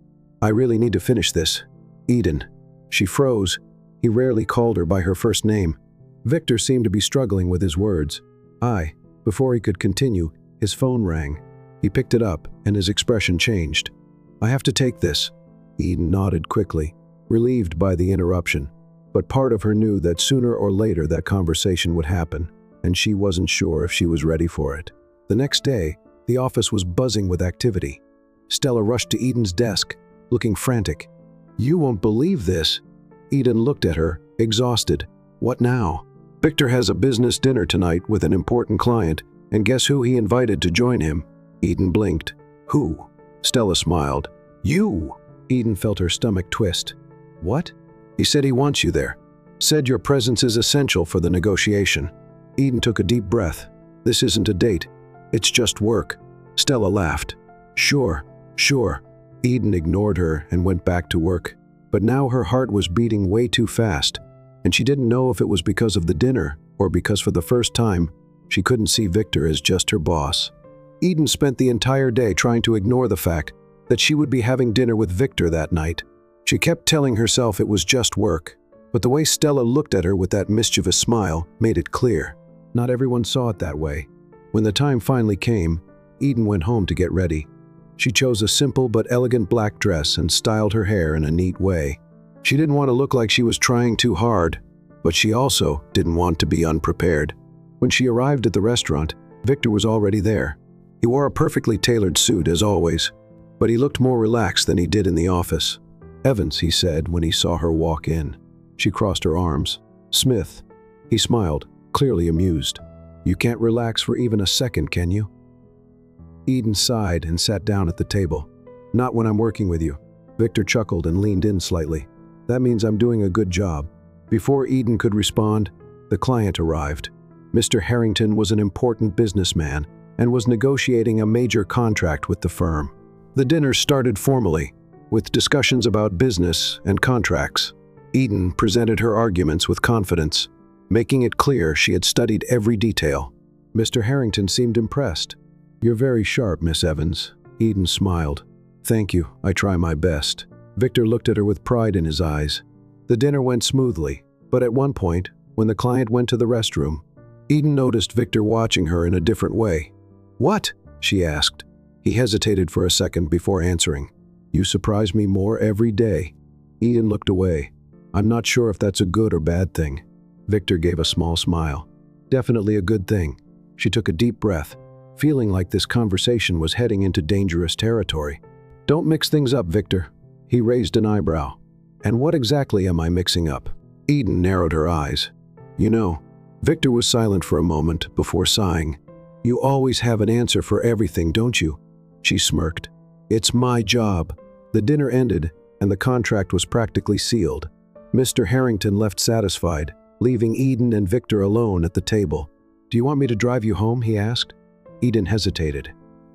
I really need to finish this. Eden. She froze. He rarely called her by her first name. Victor seemed to be struggling with his words. Before he could continue, his phone rang. He picked it up, and his expression changed. I have to take this. Eden nodded quickly, relieved by the interruption. But part of her knew that sooner or later that conversation would happen, and she wasn't sure if she was ready for it. The next day, the office was buzzing with activity. Stella rushed to Eden's desk, looking frantic. "You won't believe this." Eden looked at her, exhausted. "What now?" "Victor has a business dinner tonight with an important client, and guess who he invited to join him?" Eden blinked. "Who?" Stella smiled. "You!" Eden felt her stomach twist. "What?" "He said he wants you there. Said your presence is essential for the negotiation." Eden took a deep breath. "This isn't a date. It's just work." Stella laughed. Sure. Eden ignored her and went back to work. But now her heart was beating way too fast, and she didn't know if it was because of the dinner or because for the first time, she couldn't see Victor as just her boss. Eden spent the entire day trying to ignore the fact that she would be having dinner with Victor that night. She kept telling herself it was just work, but the way Stella looked at her with that mischievous smile made it clear. Not everyone saw it that way. When the time finally came, Eden went home to get ready. She chose a simple but elegant black dress and styled her hair in a neat way. She didn't want to look like she was trying too hard, but she also didn't want to be unprepared. When she arrived at the restaurant, Victor was already there. He wore a perfectly tailored suit as always, but he looked more relaxed than he did in the office. "Evans," he said when he saw her walk in. She crossed her arms. "Smith." He smiled, clearly amused. "You can't relax for even a second, can you?" Eden sighed and sat down at the table. "Not when I'm working with you." Victor chuckled and leaned in slightly. "That means I'm doing a good job." Before Eden could respond, the client arrived. Mr. Harrington was an important businessman and was negotiating a major contract with the firm. The dinner started formally, with discussions about business and contracts. Eden presented her arguments with confidence, making it clear she had studied every detail. Mr. Harrington seemed impressed. "You're very sharp, Miss Evans." Eden smiled. "Thank you, I try my best." Victor looked at her with pride in his eyes. The dinner went smoothly, but at one point, when the client went to the restroom, Eden noticed Victor watching her in a different way. "What?" she asked. He hesitated for a second before answering. "You surprise me more every day." Eden looked away. "I'm not sure if that's a good or bad thing." Victor gave a small smile. "Definitely a good thing." She took a deep breath, feeling like this conversation was heading into dangerous territory. "Don't mix things up, Victor." He raised an eyebrow. "And what exactly am I mixing up?" Eden narrowed her eyes. "You know," Victor was silent for a moment before sighing. "You always have an answer for everything, don't you?" She smirked. "It's my job." The dinner ended, and the contract was practically sealed. Mr. Harrington left satisfied, leaving Eden and Victor alone at the table. "Do you want me to drive you home?" he asked. Eden hesitated.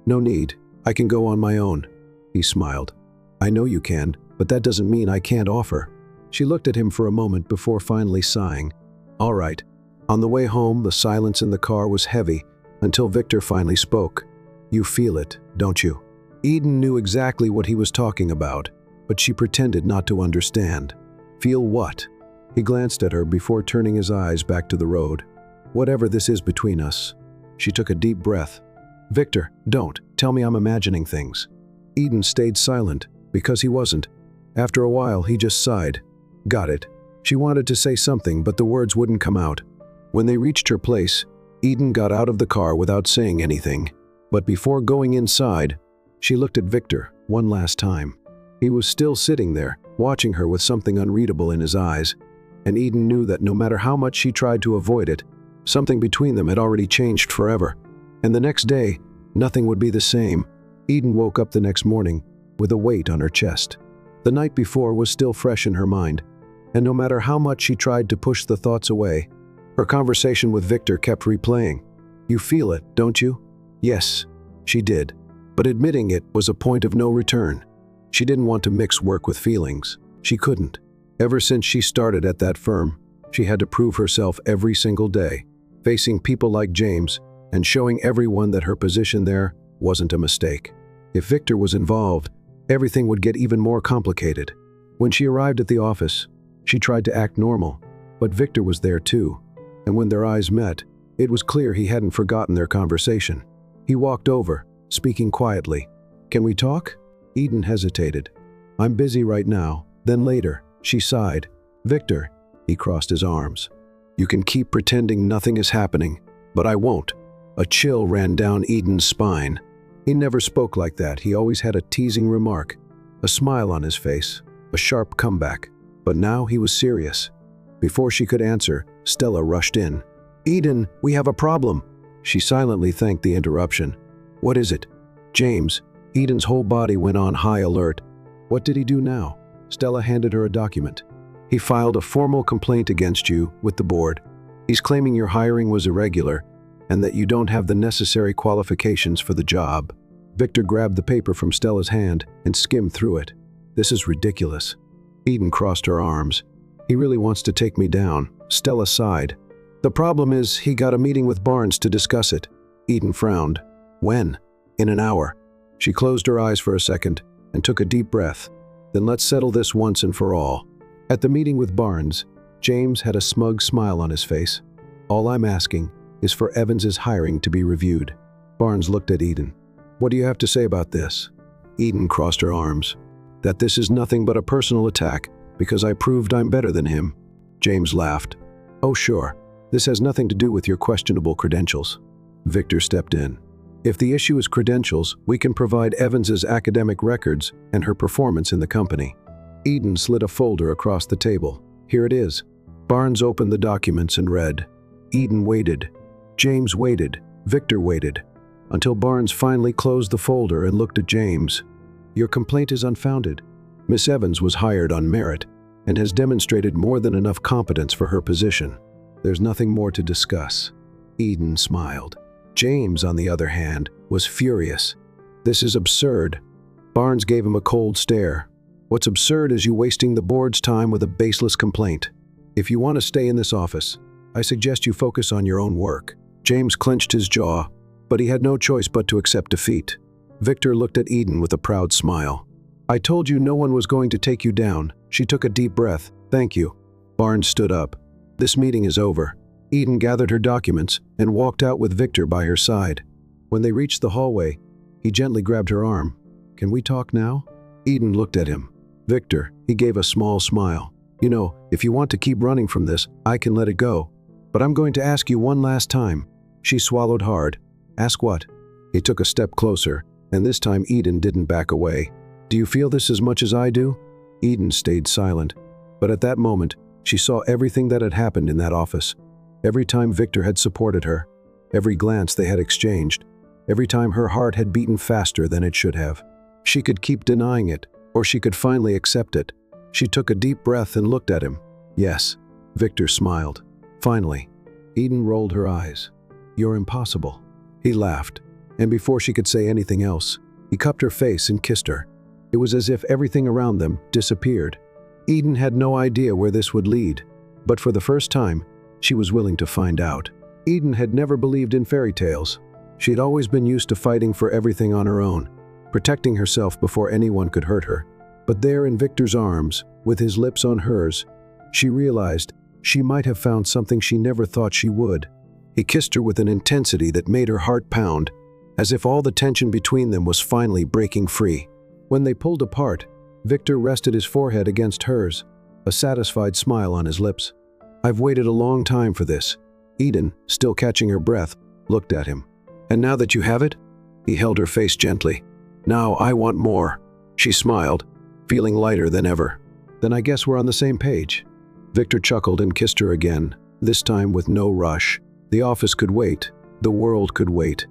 "No need. I can go on my own." He smiled. "I know you can, but that doesn't mean I can't offer." She looked at him for a moment before finally sighing. "All right." On the way home, the silence in the car was heavy until Victor finally spoke. "You feel it, don't you?" Eden knew exactly what he was talking about, but she pretended not to understand. "Feel what?" He glanced at her before turning his eyes back to the road. "Whatever this is between us." She took a deep breath. "Victor, don't tell me I'm imagining things." Eden stayed silent, because he wasn't. After a while, he just sighed. "Got it." She wanted to say something, but the words wouldn't come out. When they reached her place, Eden got out of the car without saying anything. But before going inside, she looked at Victor one last time. He was still sitting there, watching her with something unreadable in his eyes, and Eden knew that no matter how much she tried to avoid it, something between them had already changed forever. And the next day, nothing would be the same. Eden woke up the next morning with a weight on her chest. The night before was still fresh in her mind, and no matter how much she tried to push the thoughts away, her conversation with Victor kept replaying. "You feel it, don't you?" Yes, she did. But admitting it was a point of no return. She didn't want to mix work with feelings. She couldn't. Ever since she started at that firm, she had to prove herself every single day, facing people like James and showing everyone that her position there wasn't a mistake. If Victor was involved, everything would get even more complicated. When she arrived at the office, she tried to act normal, but Victor was there too. And when their eyes met, it was clear he hadn't forgotten their conversation. He walked over, speaking quietly. "Can we talk?" Eden hesitated. "I'm busy right now, then later." She sighed. "Victor," he crossed his arms. "You can keep pretending nothing is happening, but I won't." A chill ran down Eden's spine. He never spoke like that. He always had a teasing remark, a smile on his face, a sharp comeback. But now he was serious. Before she could answer, Stella rushed in. "Eden, we have a problem." She silently thanked the interruption. "What is it?" "James." Eden's whole body went on high alert. "What did he do now?" Stella handed her a document. "He filed a formal complaint against you with the board. He's claiming your hiring was irregular and that you don't have the necessary qualifications for the job." Victor grabbed the paper from Stella's hand and skimmed through it. "This is ridiculous." Eden crossed her arms. "He really wants to take me down." Stella sighed. "The problem is he got a meeting with Barnes to discuss it." Eden frowned. "When?" "In an hour." She closed her eyes for a second and took a deep breath. "Then let's settle this once and for all." At the meeting with Barnes, James had a smug smile on his face. "All I'm asking is for Evans's hiring to be reviewed." Barnes looked at Eden. "What do you have to say about this?" Eden crossed her arms. "That this is nothing but a personal attack because I proved I'm better than him." James laughed. "Oh sure, this has nothing to do with your questionable credentials." Victor stepped in. "If the issue is credentials, we can provide Evans's academic records and her performance in the company." Eden slid a folder across the table. "Here it is." Barnes opened the documents and read. Eden waited. James waited. Victor waited. Until Barnes finally closed the folder and looked at James. "Your complaint is unfounded. Miss Evans was hired on merit and has demonstrated more than enough competence for her position. There's nothing more to discuss." Eden smiled. James, on the other hand, was furious. "This is absurd." Barnes gave him a cold stare. "What's absurd is you wasting the board's time with a baseless complaint. If you want to stay in this office, I suggest you focus on your own work." James clenched his jaw, but he had no choice but to accept defeat. Victor looked at Eden with a proud smile. "I told you no one was going to take you down." She took a deep breath. "Thank you." Barnes stood up. "This meeting is over." Eden gathered her documents and walked out with Victor by her side. When they reached the hallway, he gently grabbed her arm. "Can we talk now?" Eden looked at him. "Victor," he gave a small smile. "You know, if you want to keep running from this, I can let it go. But I'm going to ask you one last time." She swallowed hard. "Ask what?" He took a step closer, and this time Eden didn't back away. "Do you feel this as much as I do?" Eden stayed silent. But at that moment, she saw everything that had happened in that office. Every time Victor had supported her, every glance they had exchanged, every time her heart had beaten faster than it should have. She could keep denying it, or she could finally accept it. She took a deep breath and looked at him. "Yes." Victor smiled. "Finally." Eden rolled her eyes. "You're impossible." He laughed, and before she could say anything else, he cupped her face and kissed her. It was as if everything around them disappeared. Eden had no idea where this would lead, but for the first time, she was willing to find out. Eden had never believed in fairy tales. She had always been used to fighting for everything on her own, protecting herself before anyone could hurt her. But there in Victor's arms, with his lips on hers, she realized she might have found something she never thought she would. He kissed her with an intensity that made her heart pound, as if all the tension between them was finally breaking free. When they pulled apart, Victor rested his forehead against hers, a satisfied smile on his lips. "I've waited a long time for this." Eden, still catching her breath, looked at him. "And now that you have it?" He held her face gently. "Now I want more." She smiled, feeling lighter than ever. "Then I guess we're on the same page." Victor chuckled and kissed her again, this time with no rush. The office could wait. The world could wait.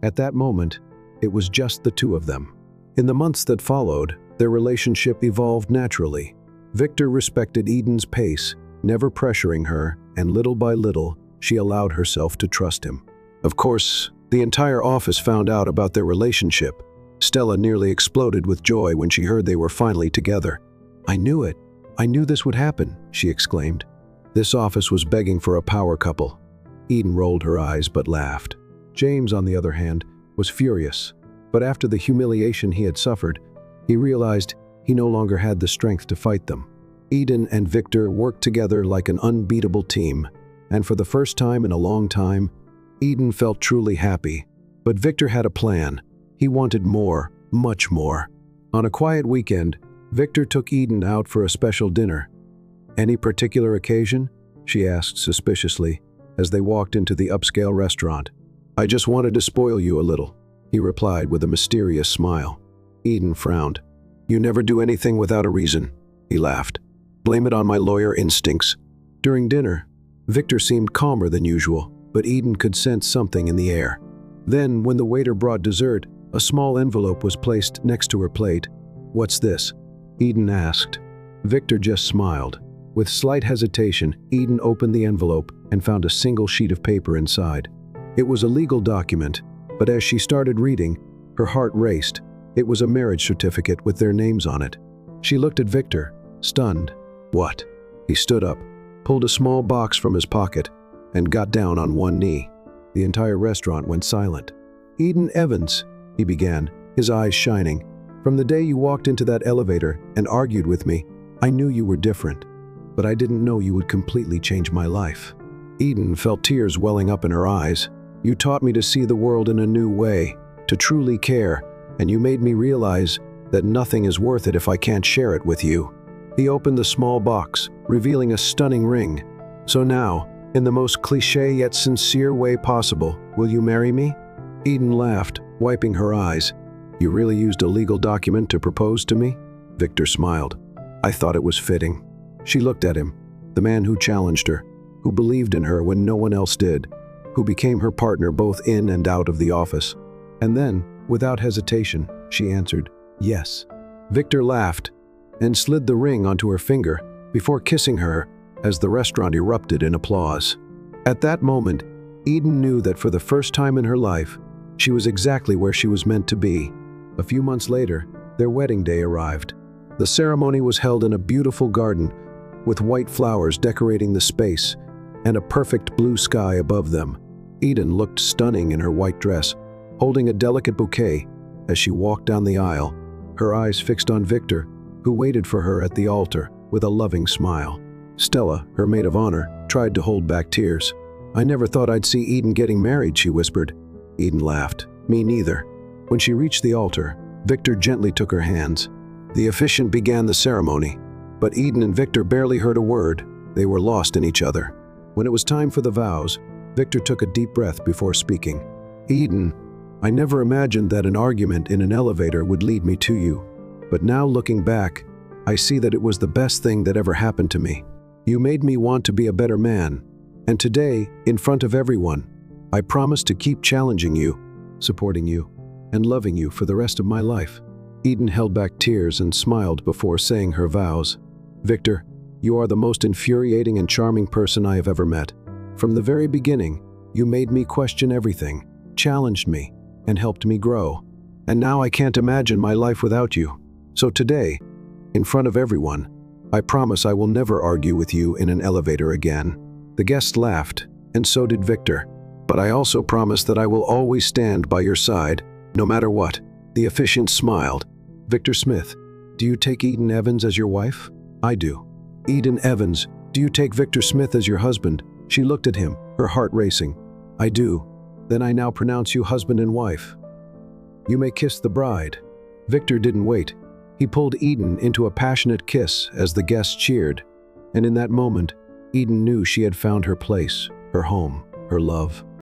At that moment, it was just the two of them. In the months that followed, their relationship evolved naturally. Victor respected Eden's pace, never pressuring her, and little by little, she allowed herself to trust him. Of course, the entire office found out about their relationship. Stella nearly exploded with joy when she heard they were finally together. "I knew it. I knew this would happen," she exclaimed. This office was begging for a power couple. Eden rolled her eyes but laughed. James, on the other hand, was furious. But after the humiliation he had suffered, he realized he no longer had the strength to fight them. Eden and Victor worked together like an unbeatable team, and for the first time in a long time, Eden felt truly happy. But Victor had a plan. He wanted more, much more. On a quiet weekend, Victor took Eden out for a special dinner. "Any particular occasion?" she asked suspiciously as they walked into the upscale restaurant. "I just wanted to spoil you a little." he replied with a mysterious smile. Eden frowned. "You never do anything without a reason," he laughed. "Blame it on my lawyer instincts." During dinner, Victor seemed calmer than usual, but Eden could sense something in the air. Then, when the waiter brought dessert, a small envelope was placed next to her plate. "What's this?" Eden asked. Victor just smiled. With slight hesitation, Eden opened the envelope and found a single sheet of paper inside. It was a legal document, but as she started reading, her heart raced. It was a marriage certificate with their names on it. She looked at Victor, stunned. "What?" He stood up, pulled a small box from his pocket, and got down on one knee. The entire restaurant went silent. "Eden Evans," he began, his eyes shining. "From the day you walked into that elevator and argued with me, I knew you were different, but I didn't know you would completely change my life." Eden felt tears welling up in her eyes. "You taught me to see the world in a new way, to truly care, and you made me realize that nothing is worth it if I can't share it with you." He opened the small box, revealing a stunning ring. "So now, in the most cliché yet sincere way possible, will you marry me?" Eden laughed, wiping her eyes. "You really used a legal document to propose to me?" Victor smiled. "I thought it was fitting." She looked at him, the man who challenged her, who believed in her when no one else did, who became her partner both in and out of the office. And then, without hesitation, she answered, "Yes." Victor laughed and slid the ring onto her finger before kissing her as the restaurant erupted in applause. At that moment, Eden knew that for the first time in her life, she was exactly where she was meant to be. A few months later, their wedding day arrived. The ceremony was held in a beautiful garden, with white flowers decorating the space and a perfect blue sky above them. Eden looked stunning in her white dress, holding a delicate bouquet as she walked down the aisle, her eyes fixed on Victor, who waited for her at the altar with a loving smile. Stella, her maid of honor, tried to hold back tears. "I never thought I'd see Eden getting married," she whispered. Eden laughed. "Me neither." When she reached the altar, Victor gently took her hands. The officiant began the ceremony, but Eden and Victor barely heard a word. They were lost in each other. When it was time for the vows, Victor took a deep breath before speaking. "Eden, I never imagined that an argument in an elevator would lead me to you. But now looking back, I see that it was the best thing that ever happened to me. You made me want to be a better man. And today, in front of everyone, I promise to keep challenging you, supporting you, and loving you for the rest of my life." Eden held back tears and smiled before saying her vows. "Victor, you are the most infuriating and charming person I have ever met. From the very beginning, you made me question everything, challenged me, and helped me grow. And now I can't imagine my life without you. So today, in front of everyone, I promise I will never argue with you in an elevator again." The guests laughed, and so did Victor. "But I also promise that I will always stand by your side, no matter what." The officiant smiled. "Victor Smith, do you take Eden Evans as your wife?" "I do." "Eden Evans, do you take Victor Smith as your husband?" She looked at him, her heart racing. "I do." "Then I now pronounce you husband and wife. You may kiss the bride." Victor didn't wait. He pulled Eden into a passionate kiss as the guests cheered. And in that moment, Eden knew she had found her place, her home, her love.